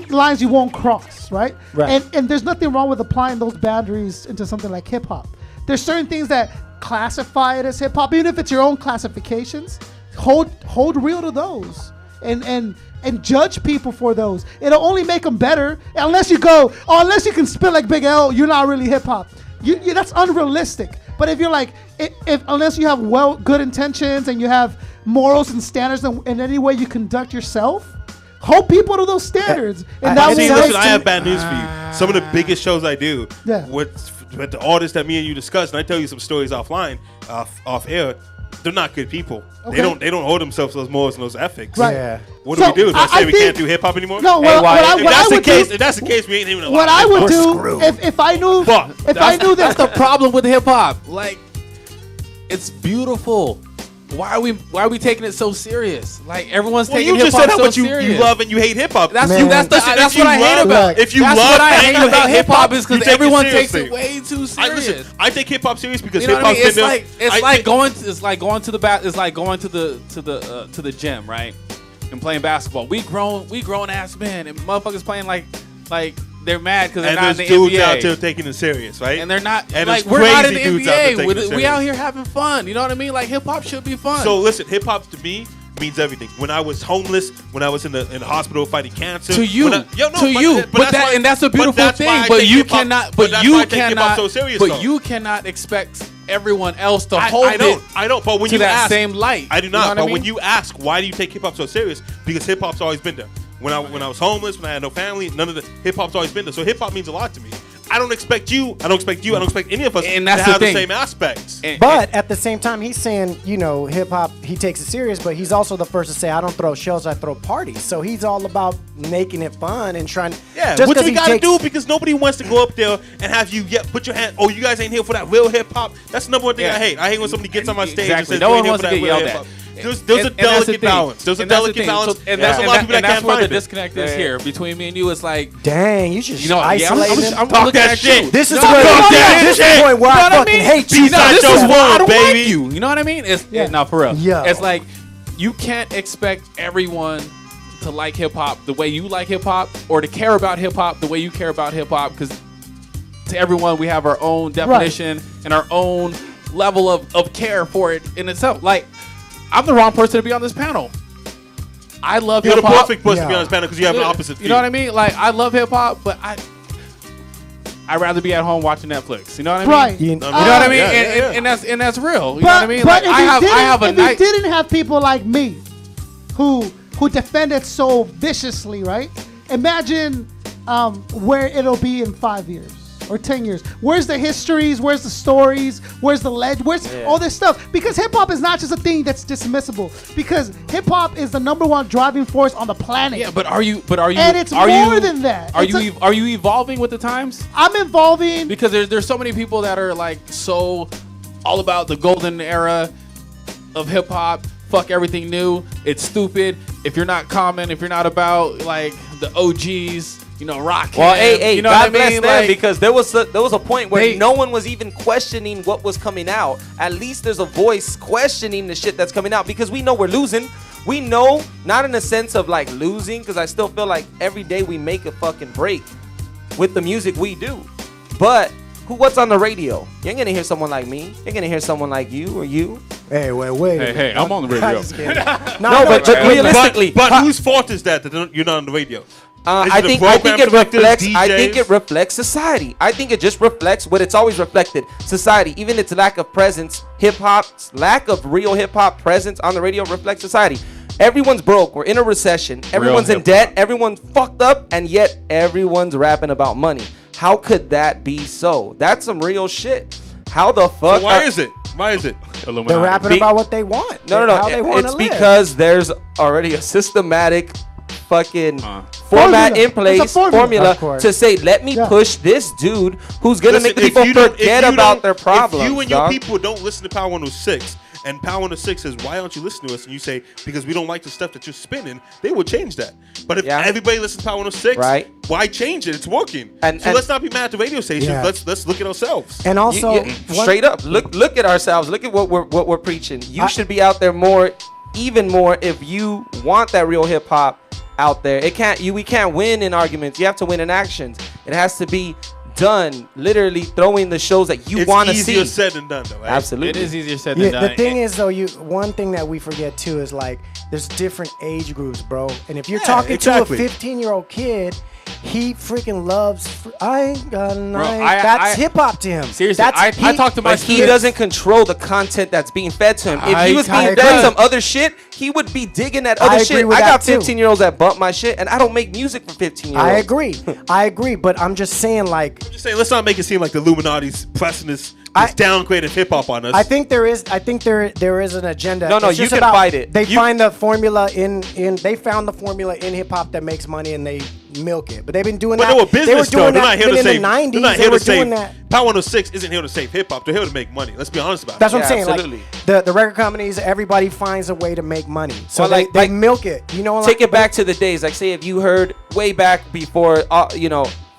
lines you won't cross, right? Right. And there's nothing wrong with applying those boundaries into something like hip hop. There's certain things that classify it as hip hop, even if it's your own classifications. Hold real to those, and judge people for those. It'll only make them better unless you can spit like Big L. You're not really hip hop. that's unrealistic. But if you're like, if unless you have good intentions and you have morals and standards in any way you conduct yourself, hold people to those standards. And that See, will listen, make I have bad news for you. Some of the biggest shows I do with the artists that me and you discuss, and I tell you some stories offline, off air. They're not good people. Okay. They don't hold themselves to those morals and those ethics. Right. Yeah. What do we do? Do I say we can't do hip hop anymore? No. If that's the case, do, if that's the case, we ain't even allowed. What I would do if I knew that That's the problem with hip hop. Like, it's beautiful. Why are we taking it so serious? Like, everyone's taking you hip just hop said how so much serious. you love and you hate hip hop. That's Man. what I hate about. If you that's love what I and hate you about hate hip hop is you because take it everyone takes seriously. it way too serious. I take hip hop serious because You know hip what I hop's mean? been there. It's like going to the gym, right? And playing basketball. We grown ass men and motherfuckers playing like they're mad because they're And not in there's the dudes NBA. out there taking it serious, right? And they're not And like there's we're not in the crazy dudes out there NBA. taking it We serious. out here having fun. You know what I mean? Like, hip hop should be fun. So listen, hip hop to me means everything. When I was homeless, when I was in the hospital fighting cancer, to you, but that's a beautiful thing. But you cannot expect everyone else to hold it. I don't. But when to you that ask, same light, I do You know not. what I But mean? when you ask, why do you take hip hop so serious? Because hip hop's always been there. When I was homeless, when I had no family, none of the hip hop's always been there. So hip hop means a lot to me. I don't expect you. I don't expect any of us And to that's the have the thing. same aspects. But at the same time, he's saying, hip hop, he takes it serious, but he's also the first to say, I don't throw shows, I throw parties. So he's all about making it fun and trying. Yeah, just what 'cause you he gotta takes- do, because nobody wants to go up there and have you put your hand. Oh, you guys ain't here for that real hip hop. That's the number one thing Yeah. I hate. I hate when somebody gets on my stage Exactly. and says, No "You one ain't here wants for to that get real yelled hip at. hop." There's a And that's the delicate thing. balance. There's a And that's the delicate thing. balance. So- And there's a lot of people that that's can't where find the it. disconnect is here between me and you. It's like, Dang, you should I'm isolate him. Talk looking that at shit. you. This is No, where talk that this is the shit. point where You know I what I fucking mean? hate you. Bside this is Forum why I don't baby. like you. You know what I mean? No, for real. Yo. It's like, you can't expect everyone to like hip hop the way you like hip hop, or to care about hip hop the way you care about hip hop, because to everyone we have our own definition and our own level of care for it in itself. Like, I'm the wrong person to be on this panel. I love You're hip the hop. perfect person to be on this panel because you have an opposite view. You know what I mean? Like, I love hip hop, but I'd rather be at home watching Netflix. You know what I mean? Right. You- You know what I mean? Yeah. And that's real. You know what I mean? But Like, I have a if night. he didn't have people like me who defend it so viciously, right? Imagine where it'll be in 5 years or 10 years. Where's the histories? Where's the stories? Where's the legend? Where's all this stuff? Because hip hop is not just a thing that's dismissible. Because hip hop is the #1 driving force on the planet. Yeah, but are you? And it's are more you, than that. Are It's you? Are you evolving with the times? I'm involving. Because there's so many people that are like so all about the golden era of hip hop. Fuck everything new. It's stupid. If you're not common, if you're not about like the OGs, rock. Well, hey, you know God what I bless mean? them, Like, because there was a point where They- no one was even questioning what was coming out. At least there's a voice questioning the shit that's coming out, because we know we're losing. We know, not in the sense of like losing, because I still feel like every day we make a fucking break with the music we do. But what's on the radio? You ain't gonna hear someone like me. You're gonna hear someone like you or you. Hey, wait. Hey, I'm on the radio. No, but realistically, But whose fault is that you're not on the radio? Is I it the think program it directors, reflects. I think DJs? it reflects society. I think it just reflects what it's always reflected: society. Even its lack of presence, hip hop's lack of real hip hop presence on the radio reflects society. Everyone's broke. We're in a recession. Everyone's in debt. Everyone's fucked up, and yet everyone's rapping about money. How could that be so? That's some real shit. How the fuck? So why is it? Why is it? They're rapping about what they want. No. How they wanna It's live. because there's already a systematic fucking format in place, It's a formula. Of course. to say, let me push this dude who's gonna Listen, make people forget about their If problems. you and your dog. people don't listen to Power 106, and Power 106 says, why don't you listen to us? And you say, because we don't like the stuff that you're spinning, they will change that. But if Yeah. everybody listens to Power 106, Right. why change it? It's working. And- So and- let's not be mad at the radio stations. Yeah. Let's look at ourselves. And also, straight up, look at ourselves. Look at what we're preaching. You should be out there more, even more, if you want that real hip hop out there. We can't win in arguments. You have to win in actions. It has to be done, literally throwing the shows that you want to It's see. easier said than done, though, right? Absolutely. it is easier said than done. the thing is though, one thing that we forget too is like there's different age groups, bro. And if you're Yeah, talking exactly. to a 15-year-old kid, he freaking loves. I ain't got a knife. That's hip hop to him. Seriously, I talked to my But he students. doesn't control the content that's being fed to him. If he was being agree. fed some other shit, he would be digging that I other agree shit. with I got that too. 15-year-olds that bump my shit, and I don't make music for 15-year-olds. I agree, but I'm just saying, like, Just saying, let's not make it seem like the Illuminati's pressing this downgraded hip hop on us. I think there is an agenda. No, It's you just can about- fight it. They You- find the formula in they found the formula in hip hop that makes money, and they milk it. But they've been doing But that. they were business doing though. They're that not here even to in save. the 90s. They're not They here were to save. doing that. Power 106 isn't here to save hip hop. They're here to make money. Let's be honest about That's it. what I'm saying. absolutely. Like the record companies, everybody finds a way to make money. So Well, they milk it. You know, Take it back to the days. Like, say if you heard way back before,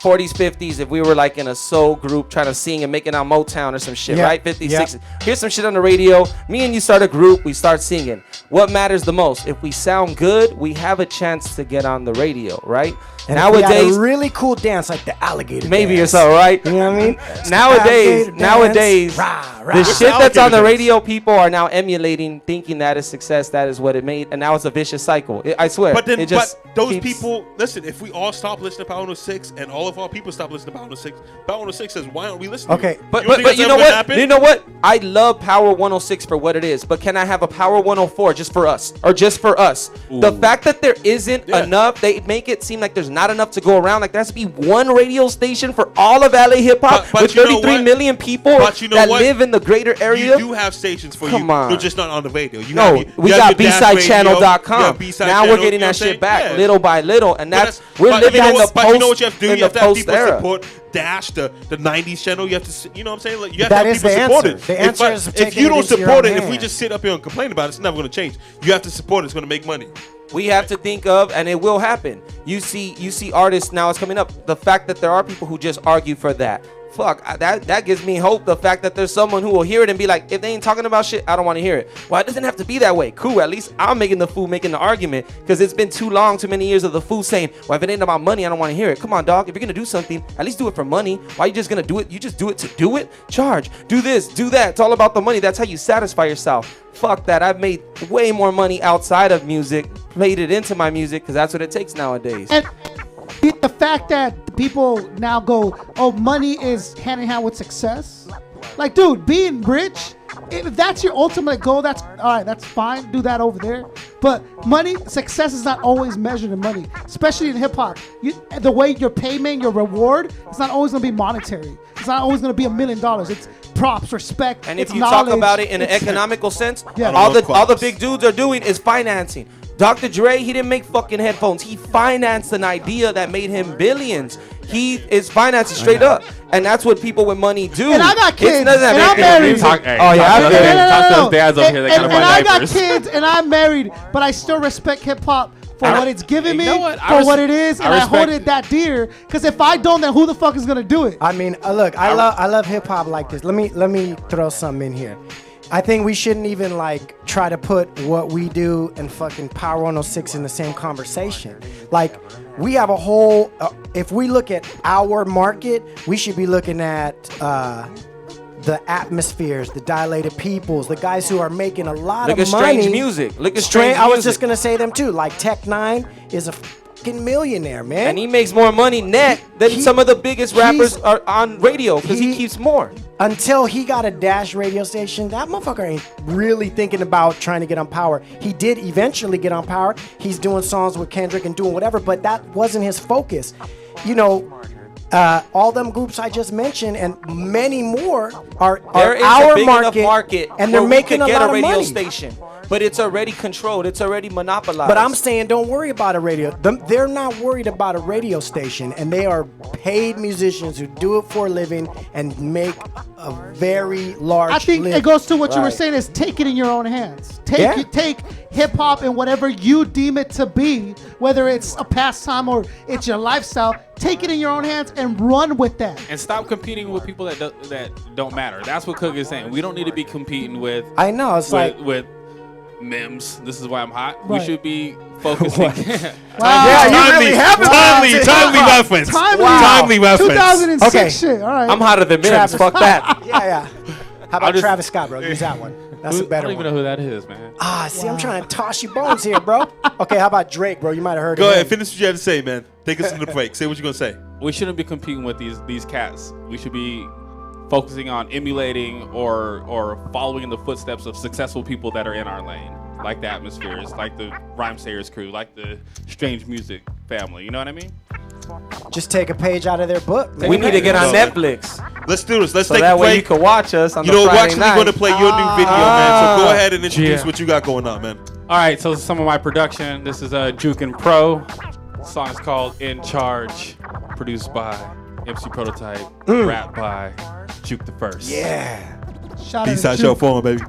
40s, 50s, if we were like in a soul group trying to sing and making out Motown or some shit, Yeah, right? 50s, yeah. 60s. Here's some shit on the radio. Me and you start a group. We start singing. What matters the most? If we sound good, we have a chance to get on the radio, right? And if we had Nowadays, a really cool dance like the alligator maybe or dance. so, right? You know what I mean? Nowadays, Alligator dance. Rah, rah. the shit that's on the alligator radio, people are now emulating, thinking that is success, that is what it made, and now it's a vicious cycle. I swear. But then, it just those keeps- people, listen. If we all stop listening to Power 106 and all of our people stop listening to Power 106, Power 106 says, "Why aren't we listening?" Okay, But don't think you that's know ever what? gonna happen? You know what? I love Power 106 for what it is, but can I have a Power 104 just for us, or just for us? The fact that there isn't enough, they make it seem like there's not enough to go around. Like there has to be one radio station for all of LA hip hop But with you know 33 what? million people But you know that what? live in the greater area. You do have stations for Come you. on. They're just not on the radio. You No, have, we you got have your dash radio, BsideChannel.com. you have B-side Now channel, we're getting you know that what I'm shit back saying? Yeah. little by little, and that's But we're but living you know in the what- post. But you know what you have to do? in You have the to have post people era. support Dash, the 90s channel. You have to, you know what I'm saying? Like, you have That to have is people the support answer. it. The answer if, is if taking you it don't into your support own it, if we hands. just sit up here and complain about it, it's never going to change. You have to support it. It's going to make money. We have to think of, and it will happen. You see artists now. It's coming up. The fact that there are people who just argue for that. Fuck, that gives me hope. The fact that there's someone who will hear it and be like, if they ain't talking about shit, I don't want to hear it. Well, it doesn't have to be that way. Cool. At least I'm making the fool making the argument, because it's been too long, too many years of the fool saying, well, if it ain't about money, I don't want to hear it. Come on, dog. If you're gonna do something, at least do it for money. Why you just gonna do it? You just do it to do it. Charge. Do this. Do that. It's all about the money. That's how you satisfy yourself. Fuck that. I've made way more money outside of music, played it into my music, because that's what it takes nowadays. And the fact that people now go, oh, money is hand in hand with success. Like, dude, being rich, if that's your ultimate goal, that's all right, that's fine. Do that over there. But money, success is not always measured in money, especially in hip hop. The way your payment, your reward, it's not always going to be monetary. It's not always going to be $1 million. It's props, respect, And if it's you knowledge, talk about it in an it's- economical sense, Yeah. all the Props. big dudes are doing is financing. Dr. Dre, he didn't make fucking headphones. He financed an idea that made him billions. He is financing straight up, and that's what people with money do. And I got It's kids, nothing that and I'm make- married. Oh yeah, Talk to those dads over here that And gotta buy I got diapers. kids and I'm married, but I still respect hip hop for what it's giving me, You know what? for what it is, and I hold respect- it that dear. Because if I don't, then who the fuck is gonna do it? I mean, look, I love hip hop like this. Let me throw something in here. I think we shouldn't even like try to put what we do and fucking Power 106 in the same conversation. Like, we have a whole. If we look at our market, we should be looking at the atmospheres, the dilated peoples, the guys who are making a lot Look of at money. Strange Music. Look at Strange I was Music. just gonna say them too. Like Tech Nine is a fucking millionaire, man. And he makes more money net than He- some of the biggest rappers he's- are on radio, because he keeps more. Until he got a Dash radio station, that motherfucker ain't really thinking about trying to get on Power. He did eventually get on Power. He's doing songs with Kendrick and doing whatever, but that wasn't his focus. You know, all them groups I just mentioned and many more are There is our a big enough market, market and they're where making we could a get lot a radio of money. station, but it's already controlled. It's already monopolized. But I'm saying, don't worry about a radio. They're not worried about a radio station, and they are paid musicians who do it for a living and make a very large. I think living. it goes to what you were Right. saying: is take it in your own hands. Yeah. Take hip hop and whatever you deem it to be, whether it's a pastime or it's your lifestyle. Take it in your own hands and run with that. And stop competing with people that don't matter. That's what Cook is saying. We don't need to be competing with I know it's like. with Mims. This is why I'm hot. Right. We should be focusing. Wow. Yeah, you Timely, really have it. timely reference. Timely. Timely reference. 2006 Okay. shit. All right. I'm hotter than Mims. Travis. Fuck that. Yeah. How about just- Travis Scott, bro? Use that one. That's a I better don't even one. know who that is, man. See, I'm trying to toss you bones here, bro. Okay, how about Drake, bro? You might have heard Go of ahead, him. finish what you had to say, man. Take us to the break. Say what you're gonna say. We shouldn't be competing with these cats. We should be focusing on emulating or following in the footsteps of successful people that are in our lane, like the Atmospheres, like the Rhyme Sayers crew, like the Strange Music family. You know what I mean? Just take a page out of their book. We need to get on Netflix. Let's do this. Let's So take that a way break. you can watch us on You the know, we're Friday actually night. going to play your new video, man. So go ahead and introduce Yeah. what you got going on, man. All right, so some of my production. This is Juke and Pro. The song is called In Charge, produced by MC Prototype, rap by Juke the First. Yeah. Shout out to Bside Juke. Forum, baby.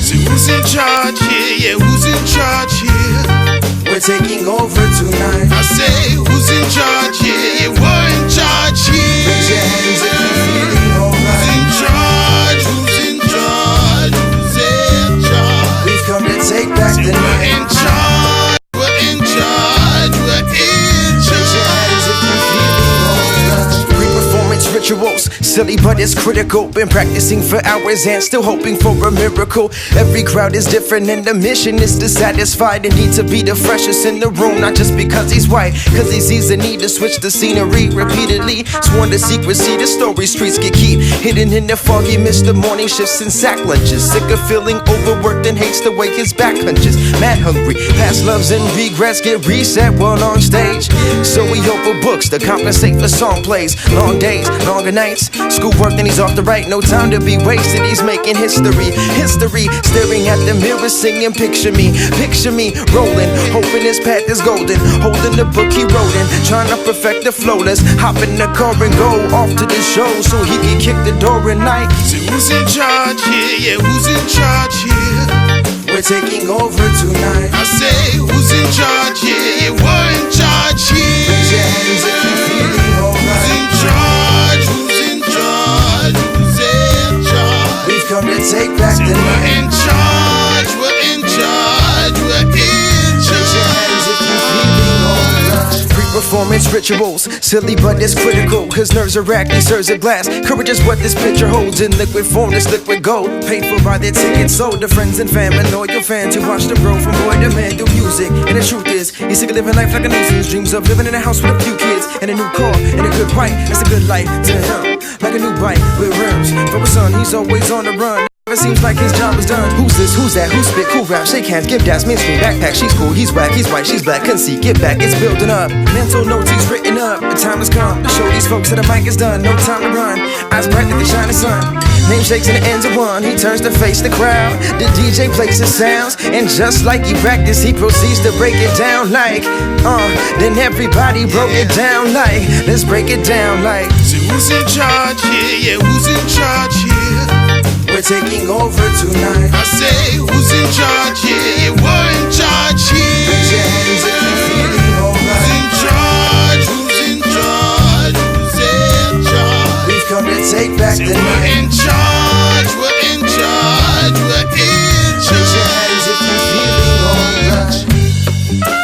So who's in charge here? Yeah, who's in charge here? We're taking over tonight. I say, who's in charge here? Yeah, we're in charge here. Raise your hands if you're feeling Who's alright. in charge? Who's in charge? Who's in charge? We've come to take back Say the we're night. in charge. We're in charge. We're in Raise your hands if you're feeling alright. Pre-performance rituals, silly but it's critical. Been practicing for hours and still hoping for a miracle. Every crowd is different and the mission is to satisfy the need to be the freshest in the room. Not just because he's white, cause he sees the need to switch the scenery repeatedly. Sworn to secrecy, the story streets get keep hidden in the foggy mist of morning shifts and sack lunches. Sick of feeling overworked and hates the way his back hunches. Mad hungry, past loves and regrets get reset while on stage. So he overbooks to compensate for song plays. Long days, longer nights, schoolwork, then he's off to write. No time to be wasted, he's making history. History, staring at the mirror, singing, picture me, rolling, hoping his path is golden. Holding the book he wrote in, trying to perfect the flow. Let's hop in the car and go off to the show so he can kick the door at night. Say who's in charge here? Yeah, who's in charge here? We're taking over tonight. I say, who's in charge here? Yeah, we're in charge here. Raise your hands if you're feeling Who's alright. in charge? Who's in charge? Who's in charge? We've come to take back Say the we're night. in charge. We're in charge. We're in Raise your hands if you're feeling alright. Pre-performance rituals, silly but it's critical. Cause nerves are racked and serves of glass. Courage is what this picture holds in liquid form, this liquid gold. Paid for by their tickets sold to friends and fam and loyal fans who watch them grow from boy to man through music. And the truth is, he's sick of living life like a nuisance. Dreams of living in a house with a few kids and a new car and a good wife. That's a good life to him. Like a new bike with rims. For his son, he's always on the run. It seems like his job is done. Who's this? Who's that? Who spit? Cool rap? Shake hands, give daps, mainstream backpack. She's cool, he's whack, he's white, she's black. Conceit, get back, it's building up. Mental notes, he's written up. The time has come to show these folks that the mic is done. No time to run. Eyes bright like the shining sun. Name shakes and the ends of one. He turns to face the crowd. The DJ plays his sounds, and just like he practiced, he proceeds to break it down like, then everybody broke it down like, let's break it down like. Say who's in charge here? Yeah, who's in charge here? We're taking over tonight. I say, who's in charge here? Yeah, we're in charge here. Raise your hands if you're feeling Who's alright. in charge? Who's in charge? Who's in charge? We've come to take back Say the we're night. in charge. We're in charge. We're in Raise your charge. hands if you're feeling alright.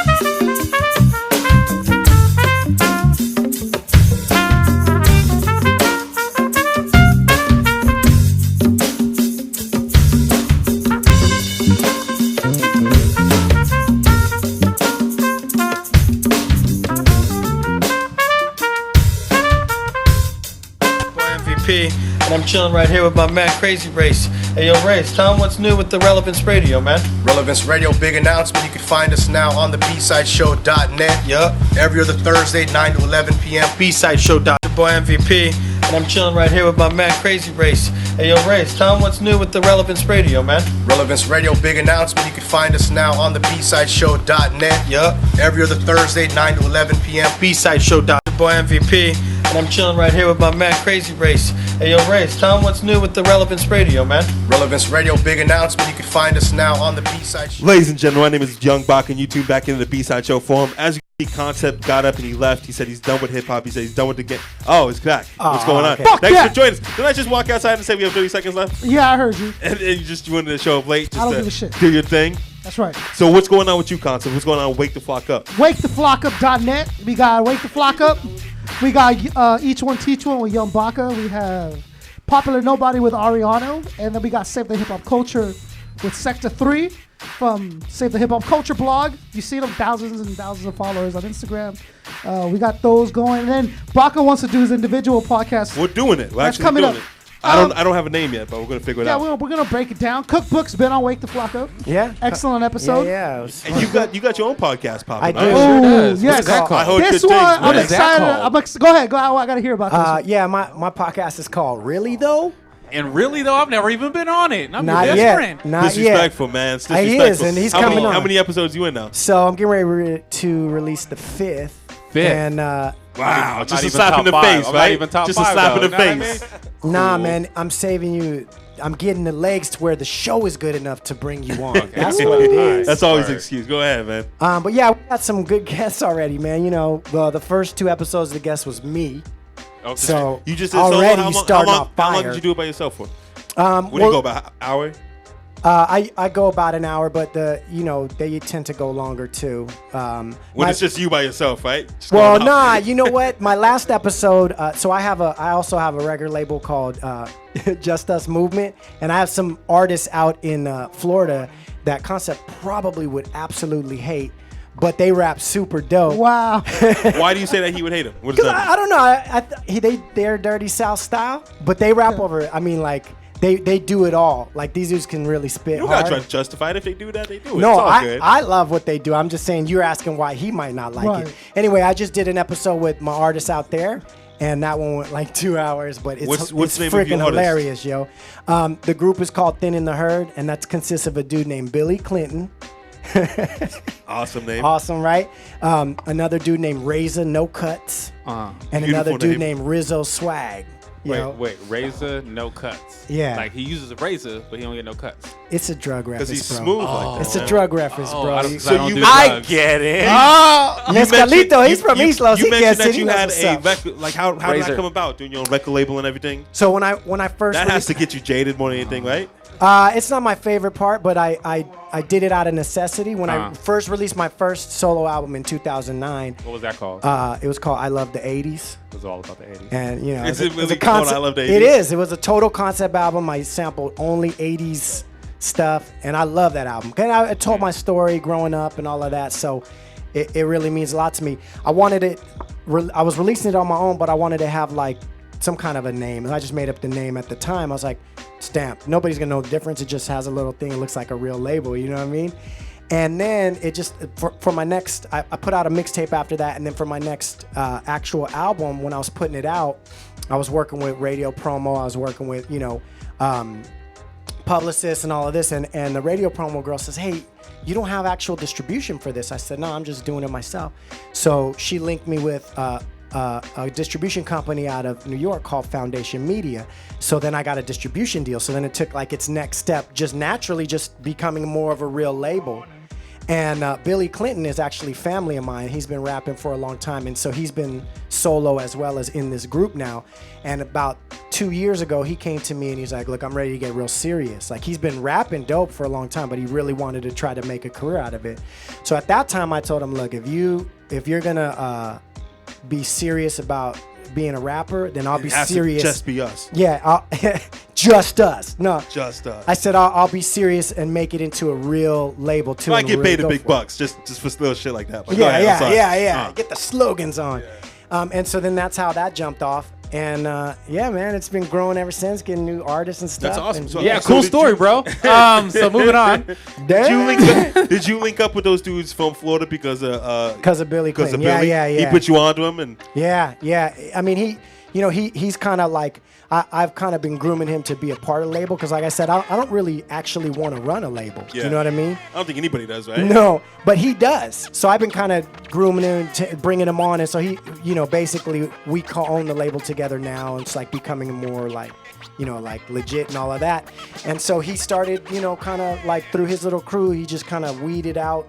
MVP, and I'm chilling right here with my man Crazy Race. Hey, yo, Race, tell him what's new with the Relevance Radio, man. Relevance Radio, big announcement. You can find us now on the bsideshow.net. Yup. Every other Thursday, 9 to 11 p.m. B-Side Show. Your boy MVP, and I'm chilling right here with my man Crazy Race. Hey, yo, Race, tell him what's new with the Relevance Radio, man. Relevance Radio, big announcement. You can find us now on the bsideshow.net. Yup. Every other Thursday, 9 to 11 p.m. B-Side Show. your boy MVP, and I'm chilling right here with my man Crazy Race. Hey, yo, Race, tell him what's new with the Relevance Radio, man. Relevance Radio, big announcement. You can find us now on the B-Side Show. Ladies and gentlemen, my name is Young Bach, and you tune back into the B-Side Show Forum. As you see, Concept got up and he left. He said he's done with hip-hop. He said he's done with the game. Oh, it's back. What's going on? okay. Fuck Thanks yeah. for joining us. Didn't I just walk outside and say we have 30 seconds left? Yeah, I heard you. And you just wanted to show up late just I don't to give a shit. do your thing? That's right. So what's going on with you, Concept? What's going on with Wake the Flock Up? WakeTheFlockUp.net. We got Wake the Flock Up. We got Each One Teach One with Young Baka. We have Popular Nobody with Ariano. And then we got Save the Hip Hop Culture with Sector 3 from Save the Hip Hop Culture blog. You see them, thousands and thousands of followers on Instagram. We got those going. And then Baka wants to do his individual podcast. We're doing it. We're That's actually coming doing up. it. I don't have a name yet, but we're gonna figure it Yeah, out. we're gonna break it down. Cookbook's been on Wake the Flock Up. Yeah. Excellent episode. Yeah. It was And you got your own podcast popping. I do. right? Oh, does. yes. What is that called? I heard This good one, things, I'm man. is that excited. called? Go ahead. I gotta hear about this one. yeah, my podcast is called Really Though? And really though, I've never even been on it. And I'm Not your best yet. friend. Not yet. Disrespectful, man. It's He disrespectful. is, and he's how coming many, on. How many episodes you in now? So I'm getting ready to release the fifth. Fifth. And Wow, Not just a even slap top in the five. face, I'm right? not even top just a five, slap though, in the you know what I face. mean? nah, man, I'm saving you. I'm getting the legs to where the show is good enough to bring you on. That's what it is. That's always an Word. excuse. Go ahead, man. But yeah, we got some good guests already, man. You know, the first 2 episodes, the guest was me. Okay. So You just did already solo. How you long, starting how long, off how long fire. did you do it by yourself for? What What do you go about? Hour? I go about an hour, but they tend to go longer too. When My- it's just you by yourself, right? Just Well, going out. nah, you know what? My last episode, so I also have a record label called Just Us Movement, and I have some artists out in Florida that Concept probably would absolutely hate, but they rap super dope. Wow. Why do you say that he would hate him? What does Cause that I don't know, they're Dirty South style, but they rap over. I mean, like they do it all. Like these dudes can really spit mean? You hard. gotta try to justify it. If they do that, they do it. No, It's all good. I love what they do. I'm just saying you're asking why he might not like Right. it. Anyway, I just did an episode with my artists out there, and that one went like 2 hours, but it's What's the name of your freaking artist? hilarious, yo. The group is called Thin in the Herd, and that consists of a dude named Billy Clinton. Awesome name. Awesome, right? Another dude named Razor No Cuts, and Beautiful another dude name. named Rizzo Swag. You know? Wait, razor, no cuts. Yeah. Like he uses a razor, but he don't get no cuts. It's a drug reference, Because he's bro. smooth like that. It's a man. drug reference, Oh, bro. I don't, So I don't you- do I drugs. get it. Mezcalito, he's from East Los. You He mentioned gets that it. He you knows had what's a up. record. Like how did that Razor. come about? Doing your own record label and everything. So when I first That has released- to get you jaded more than anything, right? It's not my favorite part, but I did it out of necessity. When I first released my first solo album in 2009, What was that called? it was called I Love the 80s. it was all about the 80s. And, you know, Is it it was really a called concept. I Love the It 80s? is. It was a total concept album. I sampled only 80s stuff, and I love that album. And I told my story growing up and all of that, so it really means a lot to me. I wanted it. I was releasing it on my own, but I wanted to have like some kind of a name, and I just made up the name at the time. I was like, Stamp. Nobody's gonna know the difference. It just has a little thing. It looks like a real label. You know what I mean? And then it just for my next, I put out a mixtape after that, and then for my next actual album, when I was putting it out, I was working with radio promo. I was working with publicists and all of this, and the radio promo girl says, "Hey, you don't have actual distribution for this." I said, "No, I'm just doing it myself." So she linked me with a distribution company out of New York called Foundation Media. So then I got a distribution deal. So then it took like its next step, just naturally just becoming more of a real label. And Billy Clinton is actually family of mine. He's been rapping for a long time. And so he's been solo as well as in this group now. And about 2 years ago, he came to me and he's like, look, I'm ready to get real serious. Like he's been rapping dope for a long time, but he really wanted to try to make a career out of it. So at that time, I told him, look, if you're going to be serious about being a rapper, then I'll be has to serious. just be us. Yeah, just us. No, Just us. I said I'll be serious and make it into a real label too. I and get really paid the go big for it. bucks just for little shit like that. But go ahead, I'm Yeah, sorry. yeah. Get the slogans on. And so then that's how that jumped off. And yeah, man, it's been growing ever since, getting new artists and stuff. That's awesome. And So- Yeah, So cool did story, you- bro. So moving on. Did you link up with those dudes from Florida because of Because of Billy Clinton. Billy? Yeah. He put you onto him, and Yeah. I mean, he's kind of like, I've kind of been grooming him to be a part of the label because, like I said, I don't really actually want to run a label. Yeah. You know what I mean? I don't think anybody does, right? No, but he does. So I've been kind of grooming him, bringing him on, and so he, basically we own the label together now. It's like becoming more like, like legit and all of that. And so he started, kind of like through his little crew, he just kind of weeded out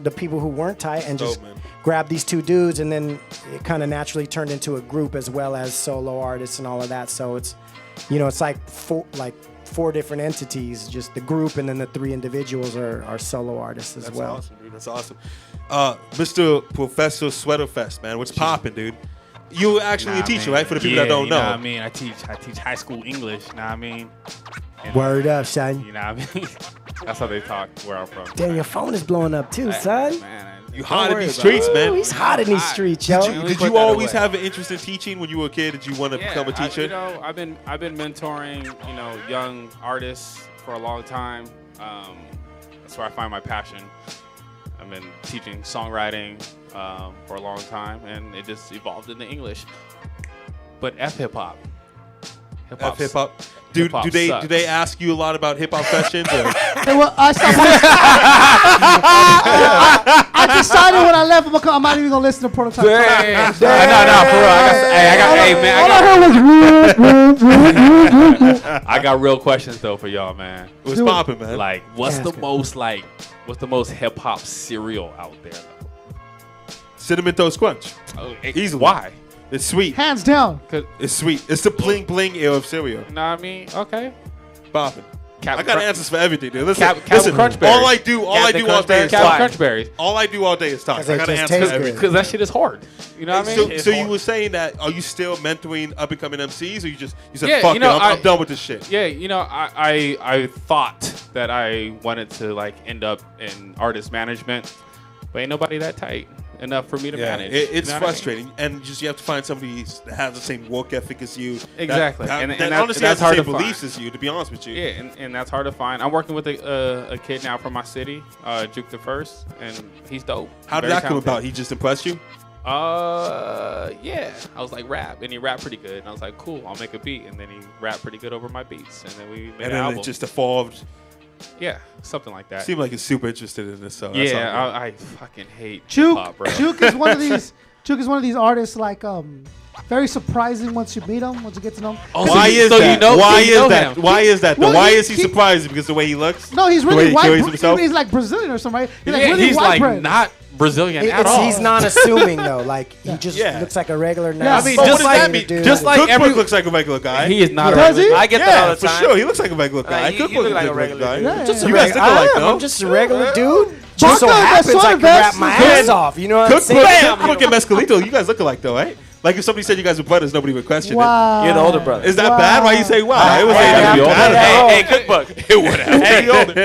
the people who weren't tight and just grabbed these two dudes, and then it kind of naturally turned into a group as well as solo artists and all of that. So it's, it's like four different entities, just the group, and then the 3 individuals are solo artists as well. That's awesome, dude. That's awesome. Mr. Professor Sweaterfest, man, what's popping, dude? You actually a teacher, right? For the people that don't know. You know what I mean? I teach high school English, you know what I mean? And, Word up, son. You know what I mean? That's how they talk where I'm from. Damn, your phone is blowing up too, son. Man, you hot in these streets, man. He's hot in these streets, yo. Did you always have an interest in teaching when you were a kid? Did you want to become a teacher? I've been mentoring, young artists for a long time. That's where I find my passion. I've been teaching songwriting for a long time, and it just evolved into English. But hip hop. Hip hop. Dude, do they ask you a lot about hip hop questions? Or? I decided when I left, I'm not even gonna listen to Prototype. No, for real. I got real questions though for y'all, man. What's popping, man? Like, what's the most hip hop cereal out there? Though? Cinnamon Toast Crunch. Easily. Why? It's sweet. Hands down. It's sweet. It's the bling bling era of cereal. You know what I mean? Okay. Popping. I got answers for everything, dude. Listen, Crunch Berries. all I do all day is talk. Crunch Berries. All I do all day is talk. I got to answer everything. Because that shit is hard. You know what I mean? So you were saying that, are you still mentoring up and coming MCs, or you said, fuck it, I'm done with this shit? Yeah, I thought that I wanted to like end up in artist management, but ain't nobody that tight enough for me to manage. It's frustrating, and you have to find somebody that has the same work ethic as you. Exactly, that honestly has that's the hard same to beliefs find. as you. To be honest with you, yeah, and that's hard to find. I'm working with a kid now from my city, Juke the First, and he's dope. How did that come about? He just impressed you? Yeah. I was like, rap, and he rapped pretty good, and I was like, cool, I'll make a beat, and then he rapped pretty good over my beats, and then we made an album. It just evolved. Yeah, something like that. Seemed like he's super interested in this. So yeah, I fucking hate Juke. hip-hop, bro. Juke is one of these. Juke is one of these artists like very surprising once you meet him, once you get to know him. Oh, why is that? Why is that? Well, why is he surprising? Because the way he looks? No, he's really white. He's like Brazilian or something. Right? He's yeah, like really he's white like bread. not Brazilian at all. He's not assuming though. Like he just looks like a regular. Yeah. I mean, just like dude. just like Cookbook looks like a regular guy. He is not. Does he? I get that all the time. for sure. He looks like a regular guy. You Cookbook look like looks a regular guy. dude. Yeah, Just yeah. a You guys regular. look alike, though. I'm just a regular dude. Just so Baka, happens that's I what can rap the my best ass is. off. You know what I'm saying? Cookbook and Mescalito, you guys look alike though, right? Like if somebody said you guys were brothers, nobody would question Wow. You're the older brother. it. Is that bad? Why you say wow? I- It was I like have to be bad older. at all. Hey, Cookbook. It would have.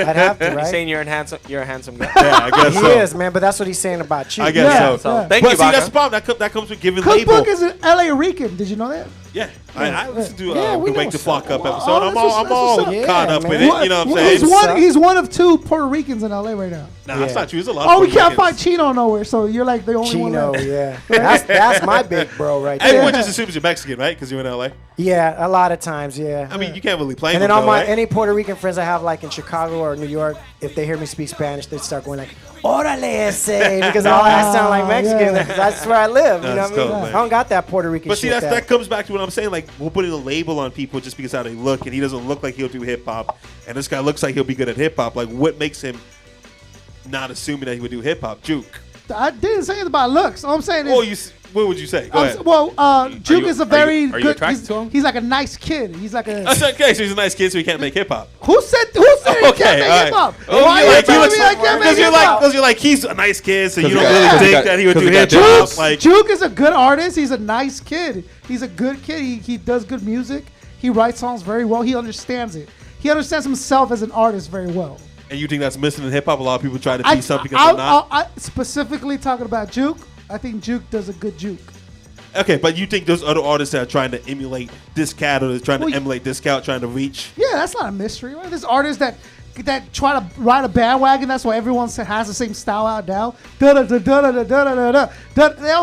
I'd have to, You're right? saying you're a handsome guy. Yeah, I guess He so. is, man. But that's what he's saying about you. I guess Yeah, so. yeah. Thank But you, see, Baka. that's the problem. That comes with giving label. Cookbook is an LA Rican. Did you know that? Yeah, I listened to Yeah, we the Wake know the Flock Up some. episode. Oh, I'm that's all what's up. caught Yeah, up man. with it. You know what I'm saying? He's one of 2 Puerto Ricans in LA right now. Nah, that's not true. There's a lot. Oh, of we Puerto can't Ricans. find Chino nowhere, so you're like the only one Chino, left. yeah. That's my big bro right there. Everyone just assumes you're Mexican, right? Because you're in LA. Yeah, a lot of times, yeah. I mean, you can't really blame And then them, all though, my right? any Puerto Rican friends I have like in Chicago or New York, if they hear me speak Spanish, they start going like, "Órale ese," because all I sound like Mexican. yeah. That's where I live. You know That's what I mean? dope, man. I don't got that Puerto Rican But see, shit. that comes back to what I'm saying. Like, we're putting a label on people just because how they look, and he doesn't look like he'll do hip hop, and this guy looks like he'll be good at hip hop. Like, what makes him not assuming that he would do hip hop? Juke. I didn't say anything about looks. All I'm saying is, What would you say? Go ahead. Juke is a very are you good. attracted to him? He's like a nice kid. He's like a. That's okay. So he's a nice kid, so he can't make hip hop. Who said he can't make hip hop? Oh, Why you are you like, telling me I can't make hip hop? because you're like he's a nice kid, so you 'Cause don't he got- really 'cause he think got- that he would 'cause do he got hip hop. jokes. Like, Juke is a good artist. He's a nice kid. He's a good kid. He does good music. He writes songs very well. He understands it. He understands himself as an artist very well. and you think that's missing in hip hop? A lot of people try to be something because they're not. I specifically talking about Juke. I think Juke does a good Juke. Okay, but you think those other artists that are trying to emulate this cat or they're trying Well, to emulate this cat, trying to reach? Yeah, that's not a mystery, right? There's artists that that try to ride a bandwagon. That's why everyone has the same style out now. They all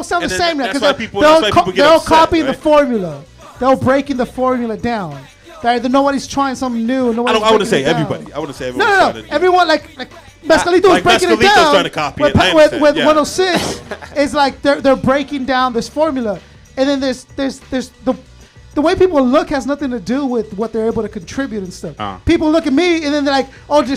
sound the And same now that's because why people get they're all upset, copying right? the formula. They're all breaking the formula down. Nobody's trying something new. I wouldn't say everybody. I wouldn't say everyone. No. Everyone like Mescalito was like breaking it Mescalito's down. trying to copy it. I With understand, yeah. 106, it's like they're breaking down this formula, and then there's the way people look has nothing to do with what they're able to contribute and stuff. People look at me and then they're like, oh, they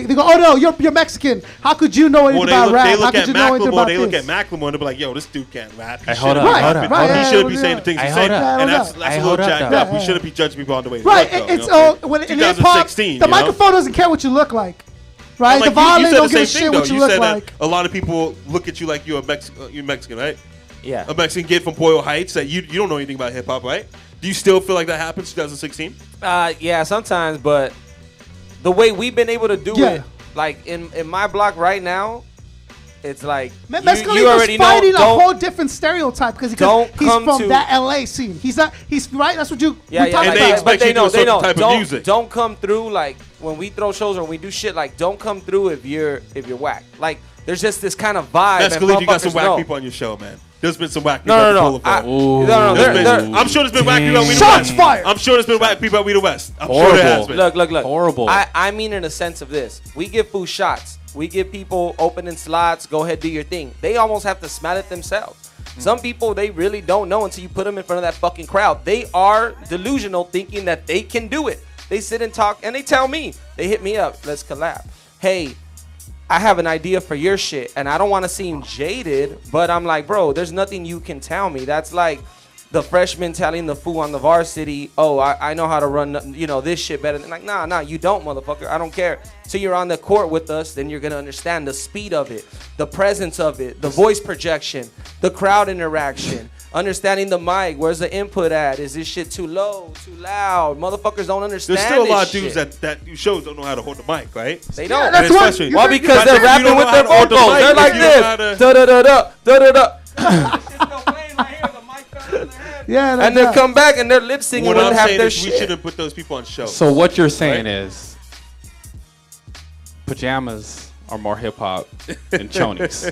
go, oh no, you're Mexican. How could you know anything about rap? They How look could at you know anything about Macklemore. They look this? at Macklemore and they be like, yo, this dude can't rap. He hold shouldn't up, be hold rapping. up. He shouldn't be saying the things he's saying. hold up. And that's a little hold up, jacked though. up. We shouldn't be judging people on the way. they Right, look, though, it's you know what I'm saying? when in hip hop, 2016, the you know? microphone doesn't care what you look like, right? And The like violin you said don't the give a same shit thing, though. what you You look said like. that a lot of people look at you like you're Mexican, right? Yeah. A Mexican kid from Boyle Heights that you don't know anything about hip hop, right? Do you still feel like that happens 2016? Yeah, sometimes, but the way we've been able to do Yeah. it, like in my block right now, it's like you Mescalito's already fighting know. a whole different stereotype because he's don't come from to- that LA scene. He's not. He's right. That's what you. Yeah, we yeah, talked And yeah, they about. expect but you they to do know, a they certain know. type of Don't music. don't come through like when we throw shows or when we do shit. Like don't come through if you're whack. Like there's just this kind of vibe. and Mescalito, you got some motherfuckers whack know. people on your show, man. There's been some whack people No, at the no, no. Boulevard. No, I'm sure there's been whack people at We the Shots West. fired. I'm sure there's been whack people at We the West. I'm sure Horrible. there has been. Look. Horrible. I mean in a sense of this. We give food shots. We give people opening slots. Go ahead, do your thing. They almost have to smell it themselves. Some people, they really don't know until you put them in front of that fucking crowd. They are delusional thinking that they can do it. They sit and talk and they tell me. They hit me up. Let's collab. Hey, I have an idea for your shit. And I don't want to seem jaded, but I'm like, bro, there's nothing you can tell me. That's like the freshman telling the fool on the varsity, oh, I know how to run, this shit better. Than like, nah, you don't, motherfucker. I don't care. So you're on the court with us, then you're going to understand the speed of it, the presence of it, the voice projection, the crowd interaction, understanding the mic. Where's the input at? Is this shit too low, too loud? Motherfuckers don't understand There's still a this lot of dudes shit. that do shows don't know how to hold the mic, right? They don't. that's And what- especially- you Well, think- because But they're if you rapping don't with know their how to hold the vocals. mic, They're if like you don't know this. how to- Da-da-da-da. Yeah, And they'll come back and they're lip singing What when I'm they have saying their is we shit. shouldn't put those people on shows. So what you're saying is pajamas are more hip hop than chonies.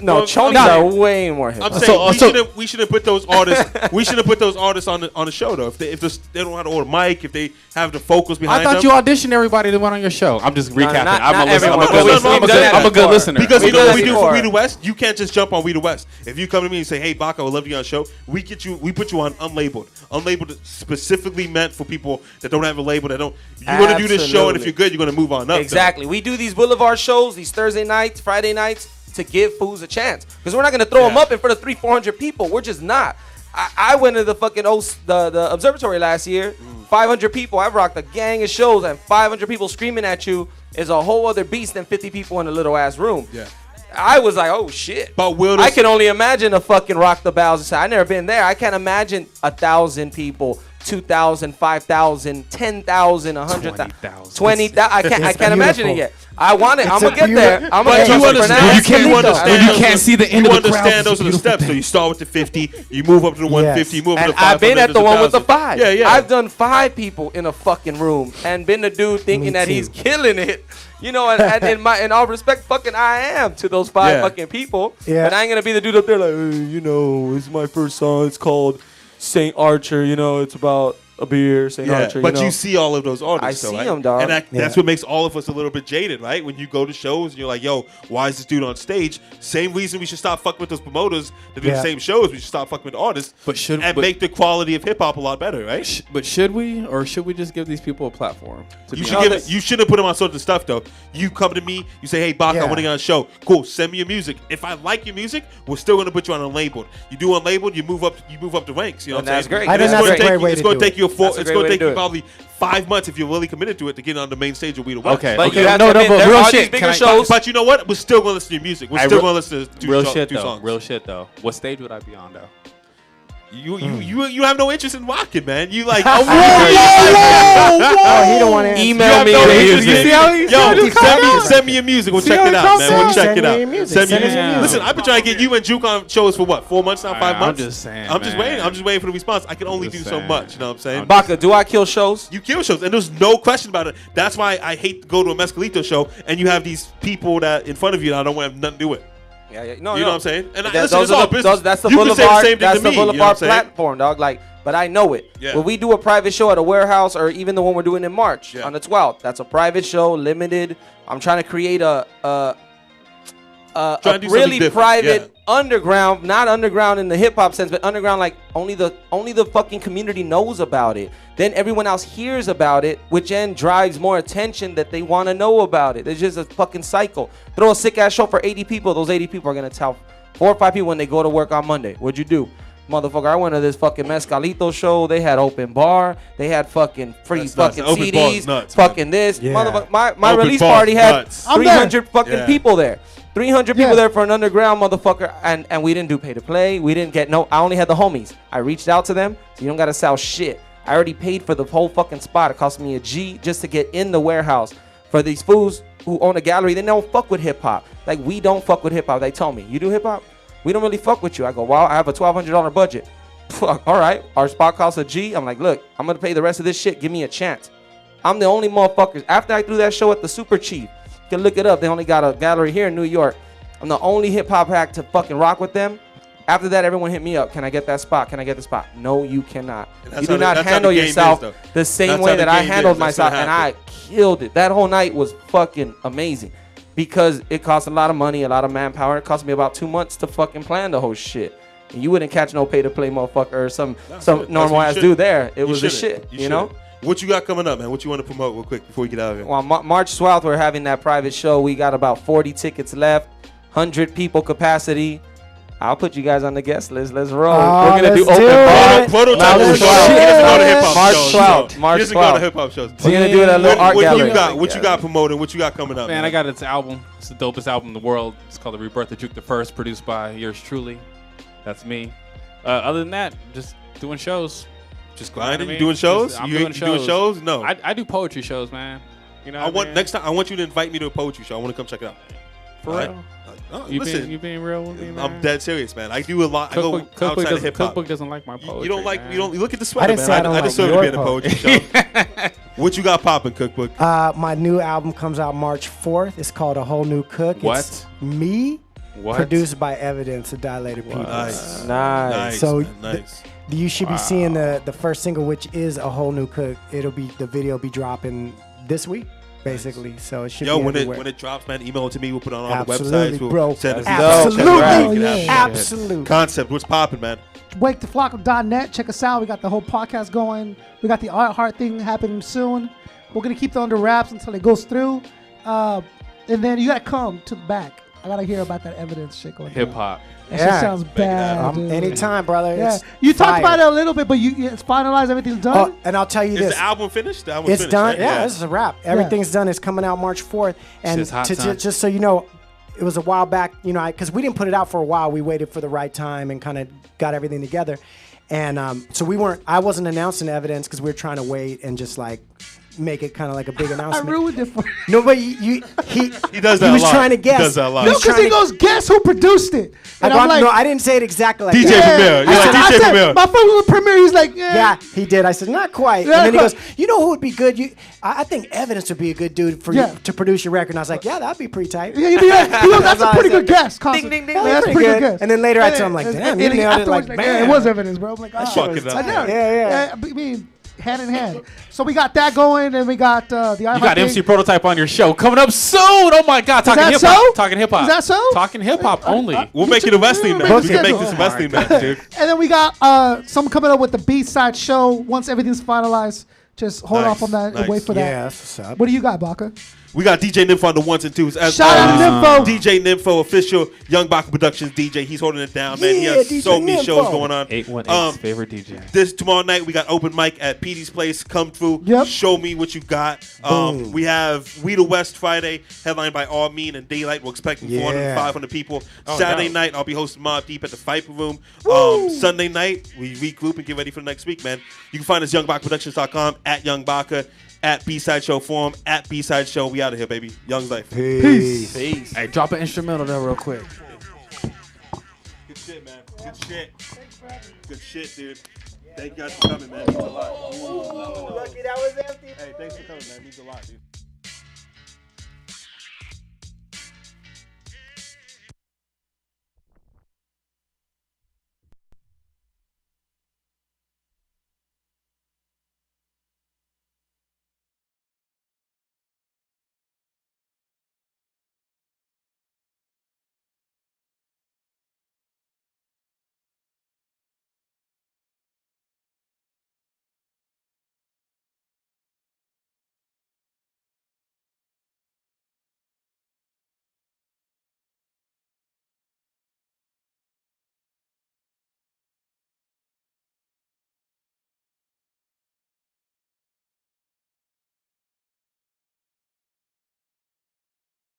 No, Well, chonies no. are way more hip I'm hop. saying we shouldn't put those artists. We shouldn't put those artists on the show though. If they don't know how to hold a mic, if they have the vocals behind I them. thought you auditioned everybody that went on your show. I'm just recapping. not I'm a everyone. Well, listener. we've done that I'm a good before. listener. Because We you know what we did do that for before. We the West? You can't just jump on We the West. If you come to me and say, "Hey, Bach, I would love you on the show," we put you on unlabeled. Unlabeled is specifically meant for people that don't have a label. That don't. You're going to do this show, and if Absolutely. you're good, you're going to move on up. Exactly. We do these Boulevard shows, these Thursday nights, Friday nights, to give fools a chance. Because we're not going to throw them up in front of 300-400 people. We're just not. I went to the fucking the observatory last year. 500 people. I've rocked a gang of shows, and 500 people screaming at you is a whole other beast than 50 people in a little ass room. Yeah. I was like, oh shit. But will I this- can only imagine a fucking Rock the Bows. I never been there. I can't imagine 1,000 people, 2,000, 5,000, 10,000, 100,000, 20,000. 20,000. I can't beautiful. imagine it yet. I want it. I'm It's gonna a get there. beautiful- I'm But gonna you get understand, there. you understand you those can't are- see the end you of the crowd. understand those It's a are the beautiful steps. thing. So you start with the 50, you move up to the 150, you move up to And the 500. I've been at the there's one with the 1,000. 5. Yeah, yeah. I've done 5 people in a fucking room and been the dude thinking that he's killing it. And in all respect, fucking I am to those 5 Yeah. fucking people. Yeah. But I ain't gonna be the dude up there like, hey, it's my first song. It's called Saint Archer. It's about a beer, Saint Yeah, Archer. but you see all of those artists. I though, see right? 'em, dog. And that's Yeah. what makes all of us a little bit jaded, right? When you go to shows and you're like, yo, why is this dude on stage? Same reason we should stop fucking with those promoters that do Yeah. the same shows. We should stop fucking with artists and make the quality of hip hop a lot better, right? But should we, or should we just give these people a platform? You shouldn't put them on certain stuff though. You come to me, you say, "Hey, Bach, I Yeah. want to get on a show." Cool, send me your music. If I like your music, we're still gonna put you on unlabeled. You do unlabeled, you move up the ranks. You know And what I'm that's saying? great. I think It's that's gonna a great take you- way It's to going to do take you That's a it's great going way to to take do you it. probably 5 months if you're really committed to it to get on the main stage of We the West. Okay. But okay. you have No, to admit, but there real are shit. these bigger Can I- shows. But you know what? We're still gonna listen to your music. We're still gonna listen to two real songs. shit two though. songs. Real shit though. What stage would I be on though? You have no interest in rocking, man. You like, Oh, he don't want to Email me your music. You see how he send me your music. We'll check it out, man. We'll check it out. Send me your music. music. Listen, I've been trying to get you and Juke on shows for what, 4 months now, 5 months? I'm just saying. I'm just waiting for the response. I can only do so much. You know what I'm saying? Baka, do I kill shows? You kill shows, and there's no question about it. That's why I hate to go to a Mescalito show, and you have these people that in front of you that I don't want nothing to do with. Yeah. No, you know what I'm saying? And That's listen, it's all business. the you can say the Boulevard. same thing That's to the me. You know what I'm Boulevard saying? platform, dog. Like, but I know it. Yeah. When we do a private show at a warehouse, or even the one we're doing in March Yeah. on the 12th, that's a private show, limited. I'm trying to create a Trying to do really something different. private Yeah. underground, not underground in the hip hop sense, but underground like only the fucking community knows about it. Then everyone else hears about it, which then drives more attention that they want to know about it. It's just a fucking cycle. Throw a sick ass show for 80 people. Those 80 people are gonna tell 4 or 5 people when they go to work on Monday. What'd you do? Motherfucker, I went to this fucking Mescalito show. They had open bar. They had fucking free That's nuts. fucking Open bar is CDs. nuts, fucking this. Yeah. Motherfucker, my Open release bar is party had nuts. I'm 300 there. fucking Yeah. people there. 300 people Yeah. there for an underground motherfucker, and we didn't do pay to play. We didn't get I only had the homies. I reached out to them, so you don't gotta sell shit. I already paid for the whole fucking spot. It cost me a G just to get in the warehouse. For these fools who own a gallery, they don't fuck with hip hop. Like, we don't fuck with hip hop. They told me, you do hip hop? We don't really fuck with you. I go, well, I have a $1,200 budget. Fuck, all right. Our spot costs a G. I'm like, look, I'm gonna pay the rest of this shit. Give me a chance. I'm the only motherfuckers. After I threw that show at the Super Chief, you can look it up. They only got a gallery here in New York. I'm the only hip hop act to fucking rock with them. After that, everyone hit me up. Can I get that spot? Can I get the spot? No, you cannot. You do not handle yourself the same way that I handled myself, and I killed it. That whole night was fucking amazing because it cost a lot of money, a lot of manpower. It cost me about 2 months to fucking plan the whole shit. And you wouldn't catch no pay-to-play motherfucker or some normal ass dude there. It was the shit, you know? What you got coming up, man? What you want to promote real quick before we get out of here? Well, March 12th, we're having that private show. We got about 40 tickets left, 100 people capacity. I'll put you guys on the guest list. Let's roll. We're going to do open bar. Prototype March show. He doesn't go to hip-hop March shows. 12th. March He doesn't go to 12th. hip-hop shows. We're going to do it at a little art gallery. What you got promoting? What you got coming up? Man, I got its album. It's the dopest album in the world. It's called The Rebirth of Juke the First, produced by yours truly. That's me. Other than that, just doing shows. Just grinding. You know what I mean? Doing shows? I'm You doing shows? No. I do poetry shows, man. You know. Next time I want you to invite me to a poetry show. I want to come check it out. For real. Listen, You being real with me, man? I'm dead serious, man. I do a lot. I go outside of hip hop. Cookbook doesn't like my poetry. You don't like. Man. You don't. Look at the sweater, didn't say I man. don't I like deserve to your be in a poetry show. What you got popping, Cookbook? My new album comes out March 4th. It's called A Whole New Cook. What? It's me, What? produced by Evidence of Dilated People. Nice. Nice. So man, nice. You should be seeing the first single, which is A Whole New Cook. The video will be dropping this week, basically. So it should be everywhere. when it drops, man, email it to me. We'll put it on all the Absolutely, websites. We'll bro. send it. Absolutely. Yeah. Absolutely. Concept. What's popping, man? WakeTheFlock.net. Check us out. We got the whole podcast going. We got the Art Heart thing happening soon. We're going to keep it under wraps until it goes through. And then you got to come to the back. I got to hear about that Evidence shit going Hip down. hop. That shit sounds bad. dude. Anytime, brother. Yeah. It's You talked fire. about it a little bit, but it's finalized. Everything's done. Oh, and I'll tell you Is this. the album finished? The album's It's finished, done. right? Yeah, this is a wrap. Everything's done. It's coming out March 4th. And Shit's hot, son. just so you know, it was a while back, because we didn't put it out for a while. We waited for the right time and kind of got everything together. And so I wasn't announcing Evidence because we were trying to wait and just like make it kind of like a big I announcement. ruined it for you. No, but he does that he was a lot. trying to guess. He does that a lot. No, because he goes, guess who produced it? And I'm like, no, I didn't say it exactly like DJ that. Premier. You're like DJ Premier. my phone was Premier. He's like, Yeah, he did. I said, not quite. Yeah. And then he goes, you know who would be good? I think Evidence would be a good dude for you to produce your record. And I was like, yeah, that'd be pretty tight. Yeah, he goes, that's a pretty good guess. Ding, ding, ding. Yeah, that's Pretty pretty good. good guess. And then later I told him, like, damn, you nailed it. Like, yeah, bam. it was Evidence, bro. I'm like, oh, Fucking I know. Yeah. I mean, hand in hand. So we got that going, and we got the You got MC Prototype on your show coming up soon. Oh my God, talking that hip hop. so? Talking hip hop. Is that so? Talking hip hop only. We'll make it a wrestling match. Book We can it. make this a wrestling match, dude. And then we got some coming up with the Bside show. Once everything's finalized, just hold Nice, off on that nice. and wait for that. Yeah, that's what's up. What do you got, Baka? We got DJ Nympho on the ones and twos. As Shout out always, Nympho. DJ Nympho, official Young Baka Productions DJ. He's holding it down, man. He Yeah, has DJ so many Nympho. shows going on. 818's favorite DJ. This tomorrow night we got open mic at Petey's place. Come through. Yep. Show me what you got. We have We the West Friday, headlined by All Mean and Daylight. We're expecting 400 Yeah. 500 people. Oh, Saturday no. night I'll be hosting Mob Deep at the Viper Room. Sunday night we regroup and get ready for the next week, man. You can find us YoungBakaProductions.com, at Young Baka, at Bside Show Forum, at Bside Show. We out of here, baby. Young's life. Peace. Peace. Hey, drop an instrumental there real quick. Good shit, man. Good shit. Good shit, dude. Thank you guys for coming, man. It means a lot. Lucky that was empty. Hey, thanks for coming, man. It means a lot, dude.